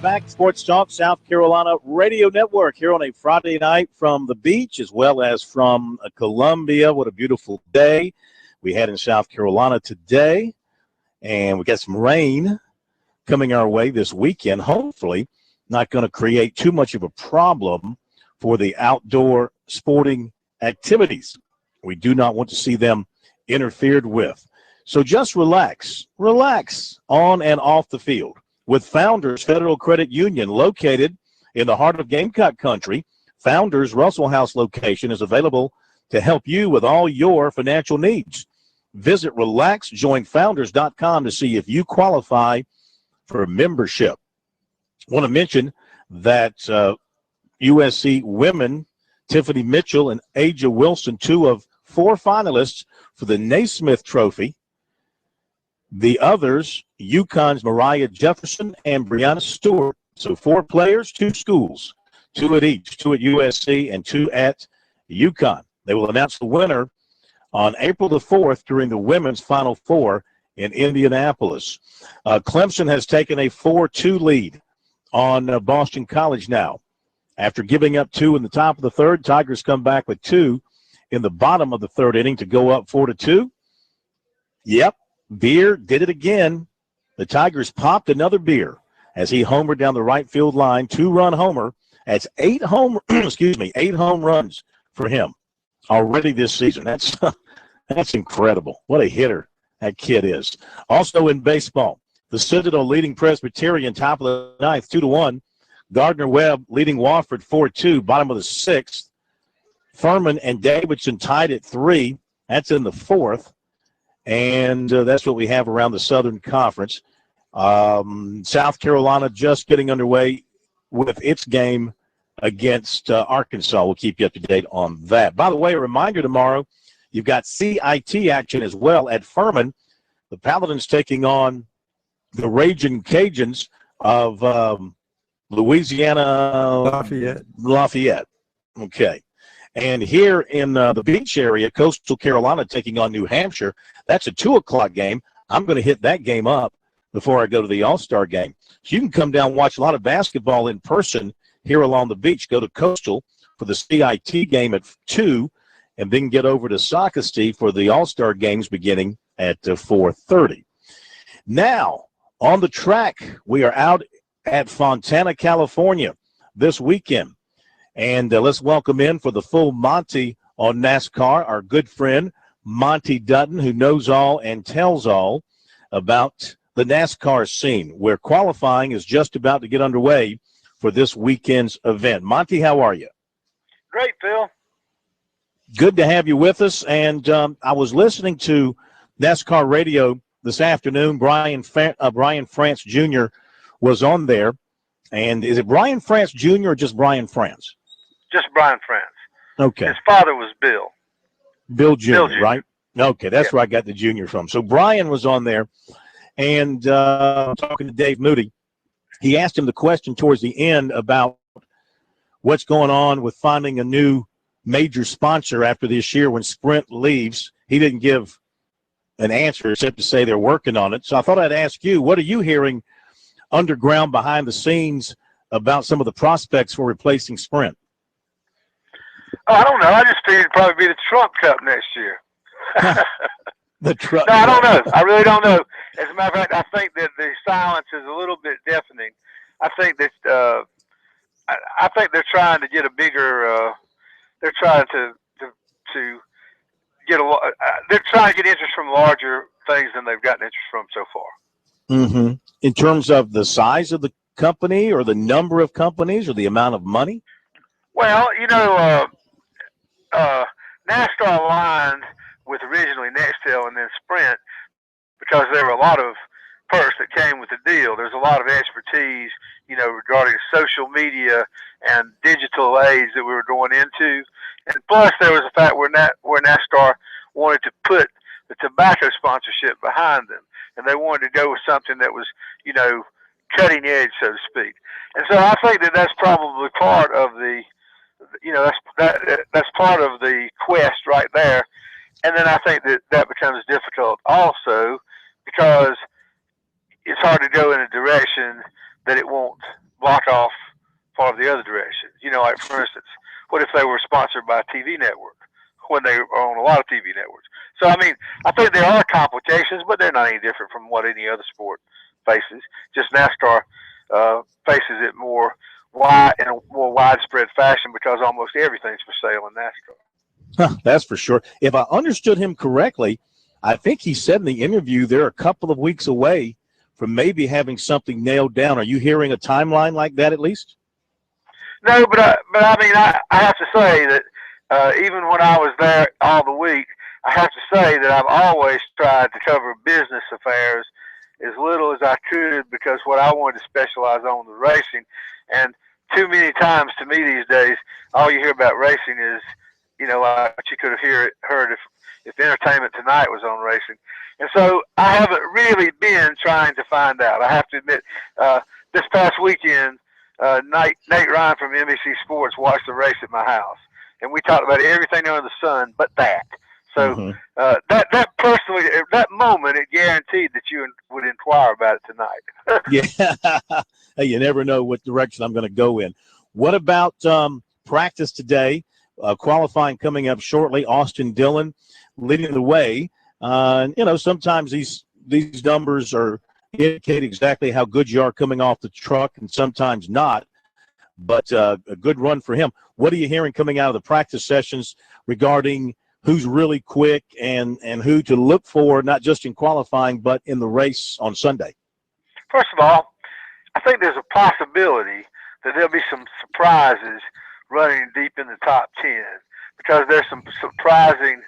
back. Sports Talk, South Carolina Radio Network, here on a Friday night from the beach as well as from Columbia. What a beautiful day we had in South Carolina today. And we got some rain coming our way this weekend. Hopefully not going to create too much of a problem for the outdoor sporting activities. We do not want to see them interfered with. So just relax on and off the field with Founders Federal Credit Union, located in the heart of Gamecock Country. Founders Russell House location is available to help you with all your financial needs. Visit relaxjoinfounders.com to see if you qualify for membership. I want to mention that USC women, Tiffany Mitchell and Aja Wilson, 2 of 4 finalists for the Naismith Trophy. The others, UConn's Mariah Jefferson and Brianna Stewart. So 4 players, 2 schools, 2 at each, 2 at USC and 2 at UConn. They will announce the winner on April the 4th during the women's Final Four in Indianapolis. Clemson has taken a 4-2 lead on Boston College now. After giving up 2 in the top of the third, Tigers come back with 2 in the bottom of the third inning to go up 4-2. Yep. Beer did it again. The Tigers popped another beer as he homered down the right field line, 2-run homer. That's 8 home runs for him already this season. That's incredible. What a hitter that kid is. Also in baseball, the Citadel leading Presbyterian top of the 9th, 2-1. Gardner Webb leading Wofford 4-2, bottom of the 6th. Furman and Davidson tied at 3. That's in the 4th. And that's what we have around the Southern Conference. South Carolina just getting underway with its game against Arkansas. We'll keep you up to date on that. By the way, a reminder tomorrow, you've got CIT action as well at Furman. The Paladins taking on the Ragin' Cajuns of Louisiana Lafayette. Okay. And here in the beach area, Coastal Carolina taking on New Hampshire. That's a 2:00 game. I'm going to hit that game up before I go to the All-Star game. So you can come down and watch a lot of basketball in person here along the beach. Go to Coastal for the CIT game at 2, and then get over to Socastee for the All-Star games beginning at 4:30. Now, on the track, we are out at Fontana, California this weekend. And let's welcome in for the full Monty on NASCAR, our good friend, Monty Dutton, who knows all and tells all about the NASCAR scene, where qualifying is just about to get underway for this weekend's event. Monty, how are you? Great, Phil. Good to have you with us. And I was listening to NASCAR radio this afternoon. Brian France Jr. was on there. And is it Brian France Jr. or just Brian France? Just Brian France. Okay. His father was Bill. Bill Jr., Bill Jr. right? Okay, that's where I got the junior from. So Brian was on there, and talking to Dave Moody, he asked him the question towards the end about what's going on with finding a new major sponsor after this year when Sprint leaves. He didn't give an answer except to say they're working on it. So I thought I'd ask you, what are you hearing underground behind the scenes about some of the prospects for replacing Sprint? Oh, I don't know. I just figured it'd probably be the Trump Cup next year. The Trump. No, I don't know. I really don't know. As a matter of fact, I think that the silence is a little bit deafening. I think that I think they're trying to get a bigger. They're trying to get a. They're trying to get interest from larger things than they've gotten interest from so far. Mm-hmm. In terms of the size of the company, or the number of companies, or the amount of money? Well, you know, NASCAR aligned with originally Nextel and then Sprint because there were a lot of perks that came with the deal. There's a lot of expertise, you know, regarding social media and digital age that we were going into. And plus there was the fact where NASCAR wanted to put the tobacco sponsorship behind them. And they wanted to go with something that was, you know, cutting edge, so to speak. And so I think that that's probably part of the, you know, that's part of the quest right there. And then I think that becomes difficult also because it's hard to go in a direction that it won't block off part of the other direction. Like for instance, what if they were sponsored by a TV network when they are on a lot of TV networks? So I mean, I think there are complications, but they're not any different from what any other sport faces. Just NASCAR faces it in a more widespread fashion because almost everything's for sale in NASCAR. That's for sure. If I understood him correctly, I think he said in the interview they're a couple of weeks away from maybe having something nailed down. Are you hearing a timeline like that at least? No, but I mean, I have to say that even when I was there all the week, I have to say that I've always tried to cover business affairs as little as I could because what I wanted to specialize on was racing. And too many times to me these days, all you hear about racing is, like you could have heard if Entertainment Tonight was on racing. And so I haven't really been trying to find out. I have to admit, this past weekend, Nate Ryan from NBC Sports watched the race at my house, and we talked about everything under the sun but that. So that personally, at that moment, it guaranteed that you would inquire about it tonight. Yeah, you never know what direction I'm going to go in. What about practice today? Qualifying coming up shortly. Austin Dillon leading the way. Sometimes these numbers indicate exactly how good you are coming off the truck, and sometimes not. But a good run for him. What are you hearing coming out of the practice sessions regarding who's really quick and who to look for, not just in qualifying, but in the race on Sunday? First of all, I think there's a possibility that there'll be some surprises running deep in the top 10 because there's some surprising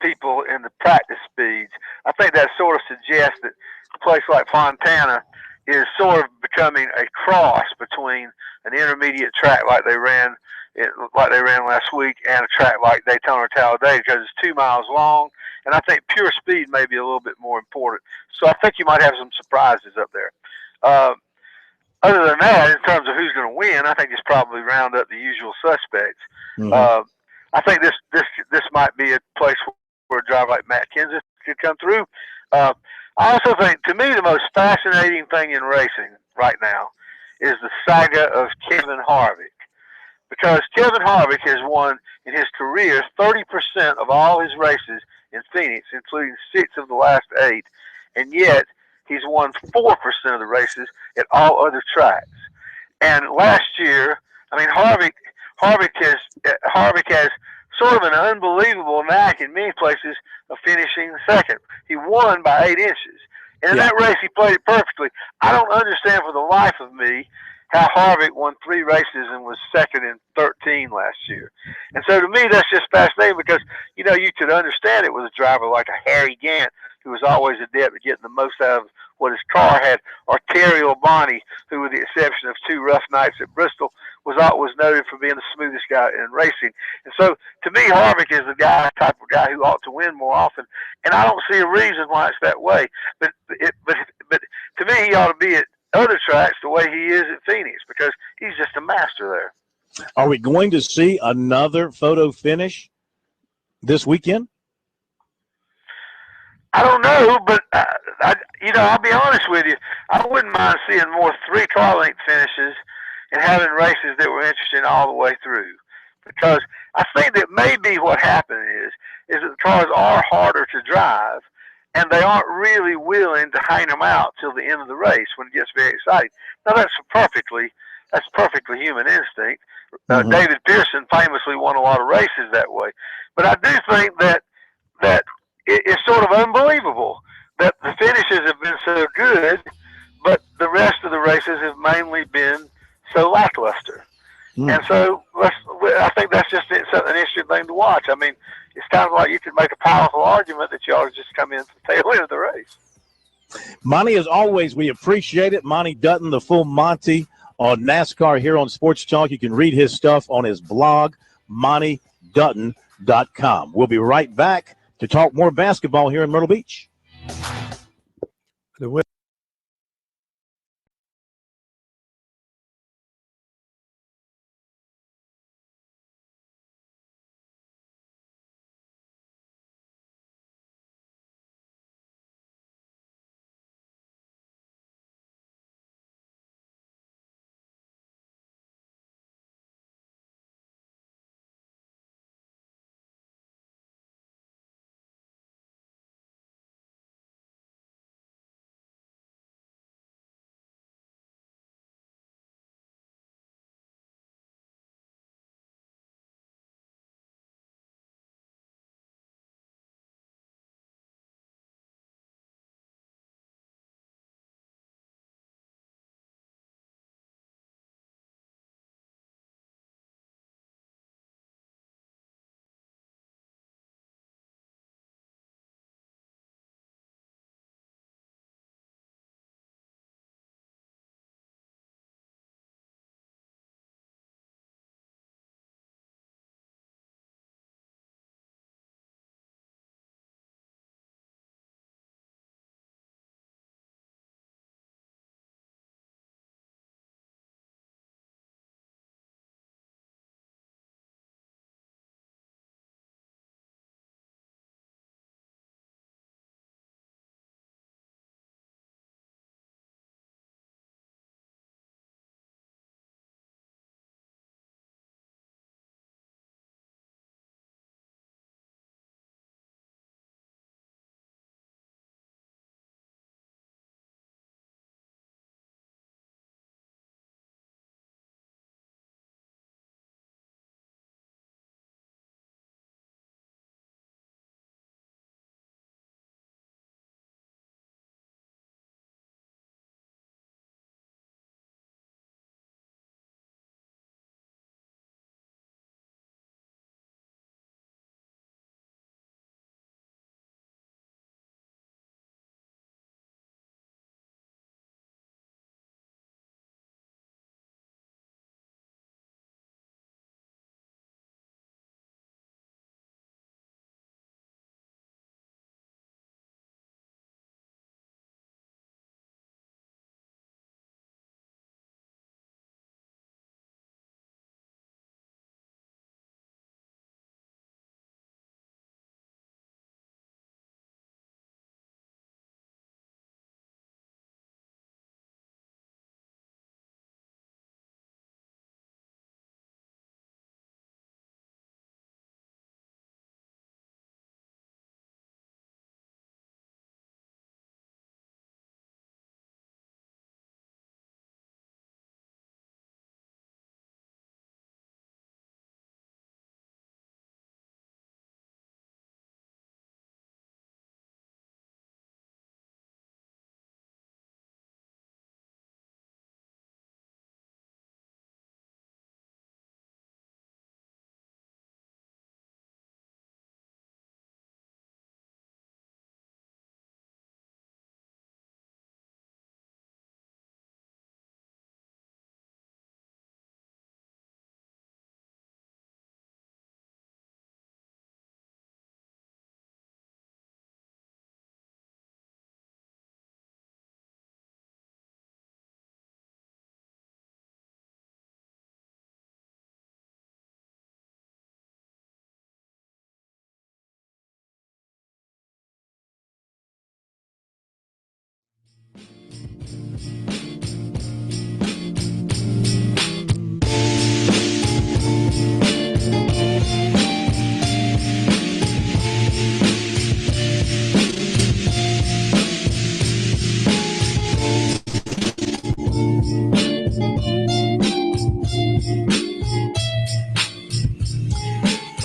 people in the practice speeds. I think that sort of suggests that a place like Fontana is sort of becoming a cross between an intermediate track like they ran last week and a track like Daytona or Talladega because it's 2 miles long, and I think pure speed may be a little bit more important. So I think you might have some surprises up there. Other than that, in terms of who's going to win, I think it's probably round up the usual suspects. Mm-hmm. I think this might be a place where a driver like Matt Kenseth could come through. I also think, to me, the most fascinating thing in racing right now is the saga of Kevin Harvick. Because Kevin Harvick has won in his career 30% of all his races in Phoenix, including 6 of the last 8, and yet he's won 4% of the races at all other tracks. And last year, I mean, Harvick has sort of an unbelievable knack in many places of finishing second. He won by 8 inches. And in that race, he played it perfectly. I don't understand for the life of me how Harvick won 3 races and was second in 13 last year. And so to me, that's just fascinating because, you could understand it with a driver like a Harry Gant, who was always adept at getting the most out of what his car had, or Terry Labonte, who, with the exception of 2 rough nights at Bristol, was noted for being the smoothest guy in racing. And so to me, Harvick is the type of guy who ought to win more often. And I don't see a reason why it's that way. But to me, he ought to be at other tracks the way he is at Phoenix because he's just a master there. Are we going to see another photo finish this weekend? I don't know, but I'll be honest with you. I wouldn't mind seeing more 3-car length finishes and having races that were interesting all the way through. Because I think that maybe what happened is that the cars are harder to drive, and they aren't really willing to hang them out till the end of the race when it gets very exciting. Now that's perfectly human instinct. David Pearson famously won a lot of races that way. But I do think that it's sort of unbelievable that the finishes have been so good, but the rest of the races have mainly been so lackluster. And so I think that's just an interesting thing to watch. I mean, it's kind of like you could make a powerful argument that you ought to just come in from the tail end of the race. Monty, as always, we appreciate it. Monty Dutton, the full Monty on NASCAR here on Sports Talk. You can read his stuff on his blog, MontyDutton.com. We'll be right back to talk more basketball here in Myrtle Beach.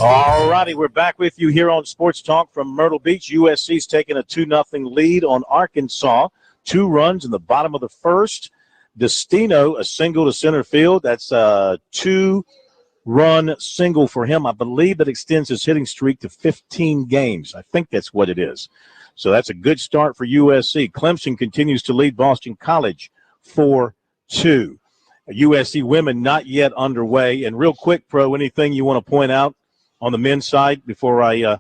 All righty, we're back with you here on Sports Talk from Myrtle Beach. USC's taking a 2-0 lead on Arkansas. 2 runs in the bottom of the first. Destino, a single to center field. That's a 2-run single for him. I believe that extends his hitting streak to 15 games. I think that's what it is. So that's a good start for USC. Clemson continues to lead Boston College 4-2. USC women not yet underway. And real quick, Pro, anything you want to point out on the men's side before I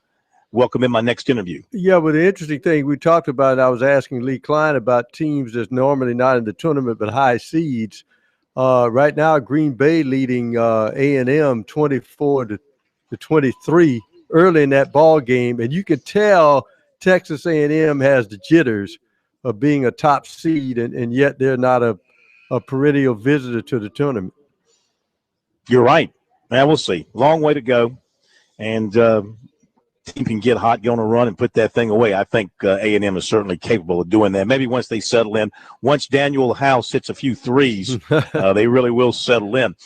welcome in my next interview? Yeah, but the interesting thing we talked about, I was asking Lee Klein about teams that's normally not in the tournament but high seeds. Right now, Green Bay leading A&M 24-23 early in that ball game, and you could tell Texas A&M has the jitters of being a top seed, and yet they're not a perennial visitor to the tournament. You're right. Man, we'll see. Long way to go. And team can get hot, go on a run, and put that thing away. I think A&M is certainly capable of doing that. Maybe once they settle in, once Daniel House hits a few threes, they really will settle in.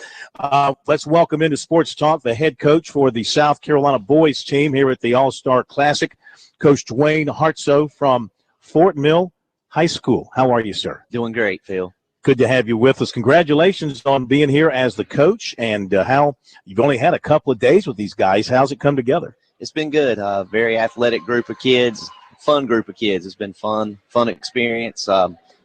Let's welcome into Sports Talk the head coach for the South Carolina boys team here at the All-Star Classic, Coach Dwayne Hartsoe from Fort Mill High School. How are you, sir? Doing great, Phil. Good to have you with us. Congratulations on being here as the coach, and how you've only had a couple of days with these guys. How's it come together? It's been good. Very athletic group of kids, fun group of kids. It's been fun experience.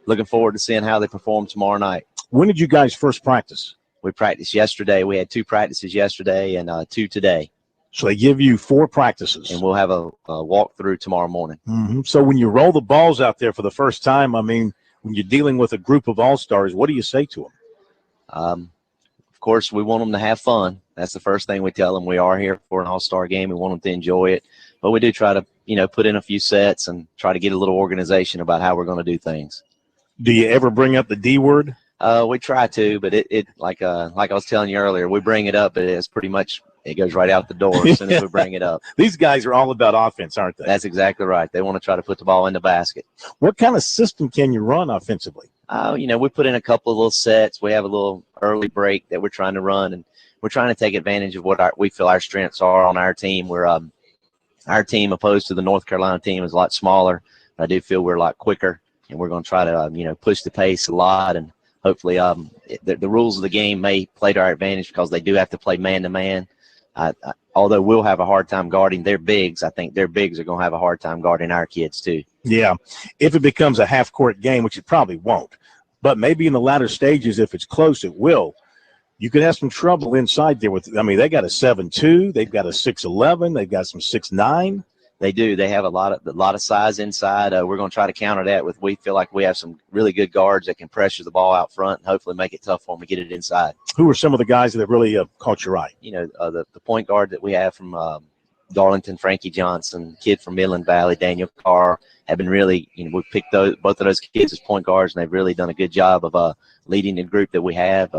Looking forward to seeing how they perform tomorrow night. When did you guys first practice? We practiced yesterday. We had 2 practices yesterday and 2 today. So they give you 4 practices. And we'll have a walkthrough tomorrow morning. Mm-hmm. So when you roll the balls out there for the first time, I mean, when you're dealing with a group of all-stars, what do you say to them? Of course, we want them to have fun. That's the first thing we tell them. We are here for an all-star game. We want them to enjoy it. But we do try to, put in a few sets and try to get a little organization about how we're going to do things. Do you ever bring up the D word? We try to, but it like I was telling you earlier, we bring it up, but it's pretty much it goes right out the door as soon as we bring it up. These guys are all about offense, aren't they? That's exactly right. They want to try to put the ball in the basket. What kind of system can you run offensively? We put in a couple of little sets. We have a little early break that we're trying to run, and we're trying to take advantage of what we feel our strengths are on our team. We're our team, opposed to the North Carolina team, is a lot smaller. But I do feel we're a lot quicker, and we're going to try to push the pace a lot, and hopefully the rules of the game may play to our advantage because they do have to play man-to-man. Although we'll have a hard time guarding their bigs, I think their bigs are going to have a hard time guarding our kids too. Yeah, if it becomes a half-court game, which it probably won't, but maybe in the latter stages, if it's close, it will. You could have some trouble inside there they got a 7'2", they've got a 6'11", they've got some 6'9". They do. They have a lot of size inside. We're going to try to counter that with. We feel like we have some really good guards that can pressure the ball out front and hopefully make it tough for them to get it inside. Who are some of the guys that really caught your eye? The point guard that we have from Darlington, Frankie Johnson, kid from Midland Valley, Daniel Carr, have been really. We picked both of those kids as point guards, and they've really done a good job of leading the group that we have.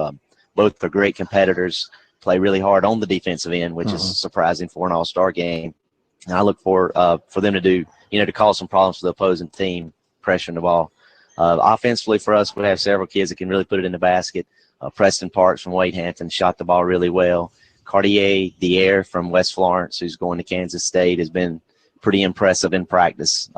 Both are great competitors. Play really hard on the defensive end, which is surprising for an all-star game. And I look for them to do, to cause some problems for the opposing team, pressuring the ball. Offensively for us, we have several kids that can really put it in the basket. Preston Parks from Wade Hampton shot the ball really well. Cartier Dier from West Florence, who's going to Kansas State, has been pretty impressive in practice.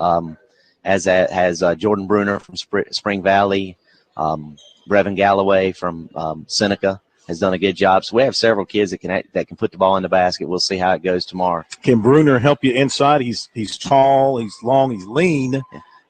As has Jordan Bruner from Spring Valley. Brevin Galloway from Seneca has done a good job. So we have several kids that can put the ball in the basket. We'll see how it goes tomorrow. Can Bruner help you inside? He's tall, he's long, he's lean.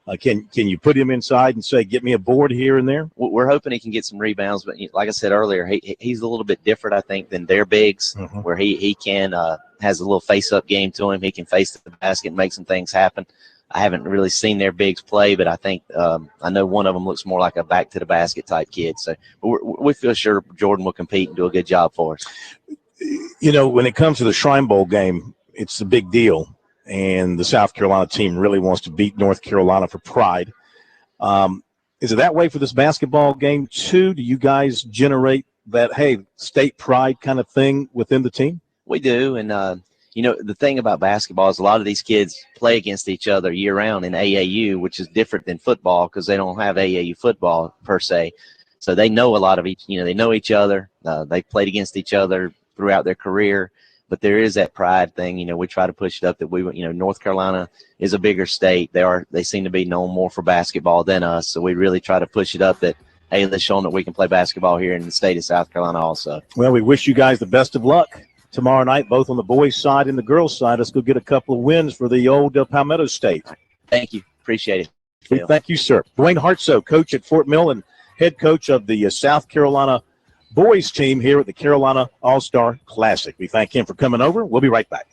Yeah. Can you put him inside and say, get me a board here and there? We're hoping he can get some rebounds, but like I said earlier, he's a little bit different, I think, than their bigs, where he can has a little face-up game to him. He can face the basket and make some things happen. I haven't really seen their bigs play, but I think I know one of them looks more like a back-to-the-basket type kid. So we feel sure Jordan will compete and do a good job for us. When it comes to the Shrine Bowl game, it's a big deal, and the South Carolina team really wants to beat North Carolina for pride. Is it that way for this basketball game, too? Do you guys generate that, hey, state pride kind of thing within the team? We do, and the thing about basketball is a lot of these kids play against each other year-round in AAU, which is different than football because they don't have AAU football per se. So they know a lot of they know each other. They've played against each other throughout their career. but there is that pride thing. You know, we try to push it up that North Carolina is a bigger state. They seem to be known more for basketball than us. So we really try to push it up that, hey, let's show them that we can play basketball here in the state of South Carolina also. Well, we wish you guys the best of luck tomorrow night, both on the boys' side and the girls' side. Let's go get a couple of wins for the old Palmetto State. Thank you. Appreciate it. Thank you, sir. Dwayne Hartsoe, coach at Fort Mill and head coach of the South Carolina boys team here at the Carolina All-Star Classic. We thank him for coming over. We'll be right back.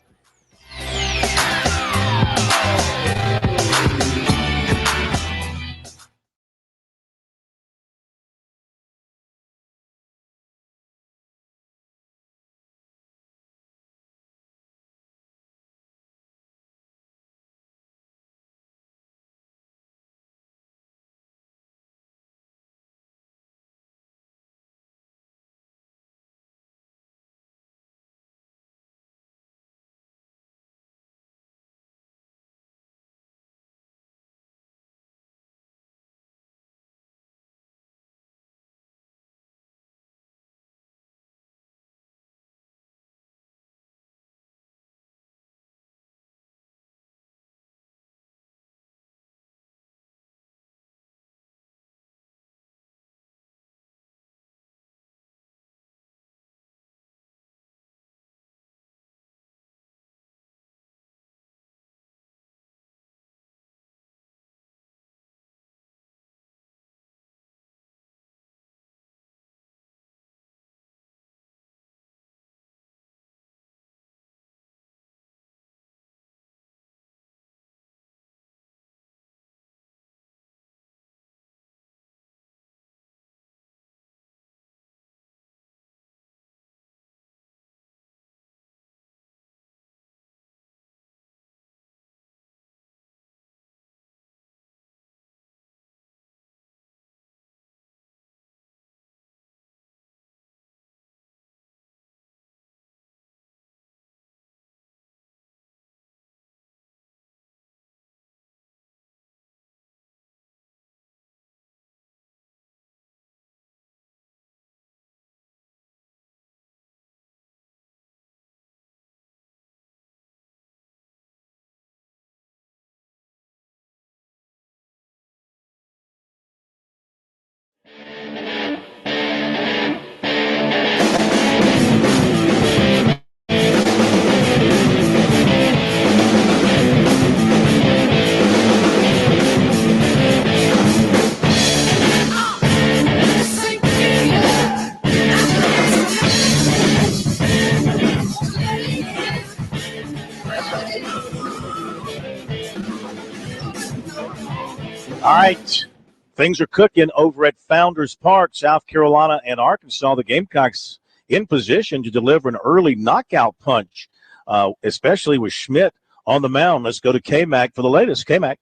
All right. Things are cooking over at Founders Park, South Carolina and Arkansas. The Gamecocks in position to deliver an early knockout punch, especially with Schmidt on the mound. Let's go to K-Mac for the latest. K-Mac.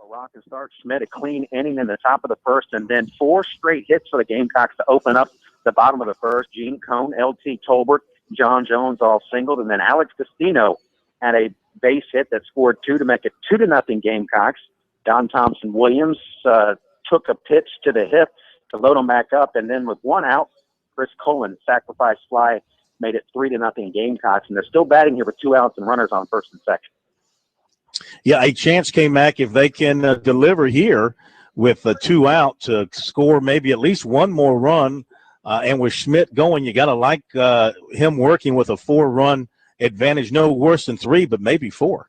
Rock and start. Schmidt a clean inning in the top of the first, and then 4 straight hits for the Gamecocks to open up the bottom of the first. Gene Cone, L.T. Tolbert, John Jones all singled, and then Alex Castino had a base hit that scored 2 to make it 2-0 Gamecocks. Don Thompson Williams took a pitch to the hip to load them back up, and then with 1 out, Chris Cullen sacrifice fly made it 3-0 Gamecocks, and they're still batting here with 2 outs and runners on first and second. Yeah, a chance, K-Mac, if they can deliver here with 2 out to score maybe at least 1 more run. And with Schmidt going, you got to like him working with a 4-run advantage. No worse than 3, but maybe 4.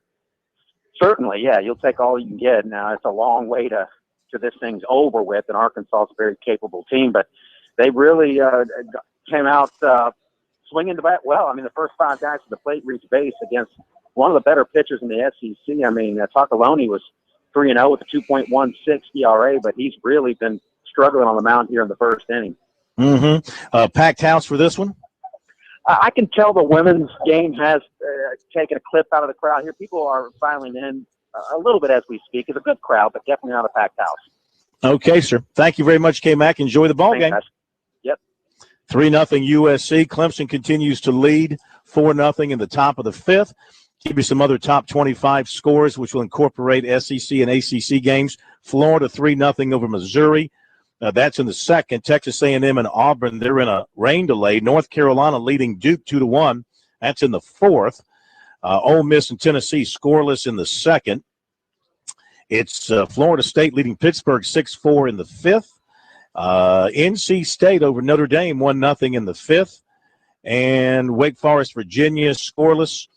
Certainly, yeah. You'll take all you can get. Now, it's a long way to this thing's over with, and Arkansas is a very capable team. But they really came out swinging the bat well. I mean, the first 5 guys to the plate reached base against one of the better pitchers in the SEC. I mean, Takaloni was 3-0 with a 2.16 ERA, but he's really been struggling on the mound here in the first inning. Packed house for this one? I can tell the women's game has taken a clip out of the crowd here. People are filing in a little bit as we speak. It's a good crowd, but definitely not a packed house. Okay, sir. Thank you very much, K-Mac. Enjoy the ball game. Guys. Yep. 3-0 USC. Clemson continues to lead 4-0 in the top of the 5th. Give you some other top 25 scores, which will incorporate SEC and ACC games. Florida 3-0 over Missouri. That's in the second. Texas A&M and Auburn, they're in a rain delay. North Carolina leading Duke 2-1. That's in the fourth. Ole Miss and Tennessee scoreless in the second. It's Florida State leading Pittsburgh 6-4 in the fifth. NC State over Notre Dame 1-0 in the fifth. And Wake Forest, Virginia scoreless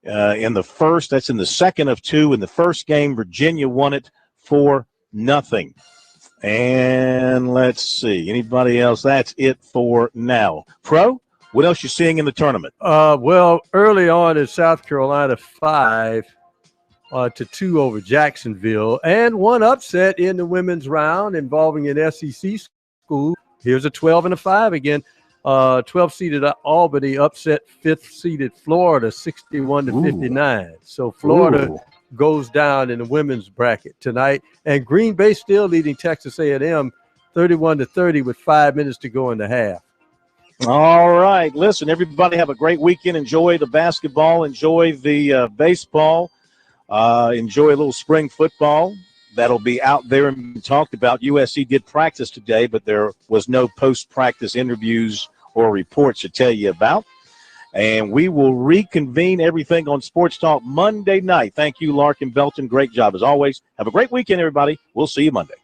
in the first. That's in the second of two. In the first game, Virginia won it 4-0. And let's see. Anybody else? That's it for now. Pro, what else you seeing in the tournament? Well, early on in South Carolina, 5-2 over Jacksonville, and one upset in the women's round involving an SEC school. Here's a 12 and a 5 again. 12-seeded Albany upset 5th-seeded Florida 61-59. So Florida goes down in the women's bracket tonight. And Green Bay still leading Texas A&M 31-30 with 5 minutes to go in the half. All right. Listen, everybody have a great weekend. Enjoy the basketball. Enjoy the baseball. Enjoy a little spring football. That'll be out there and talked about. USC did practice today, but there was no post-practice interviews or reports to tell you about. And we will reconvene everything on Sports Talk Monday night. Thank you, Larkin Belton. Great job as always. Have a great weekend, everybody. We'll see you Monday.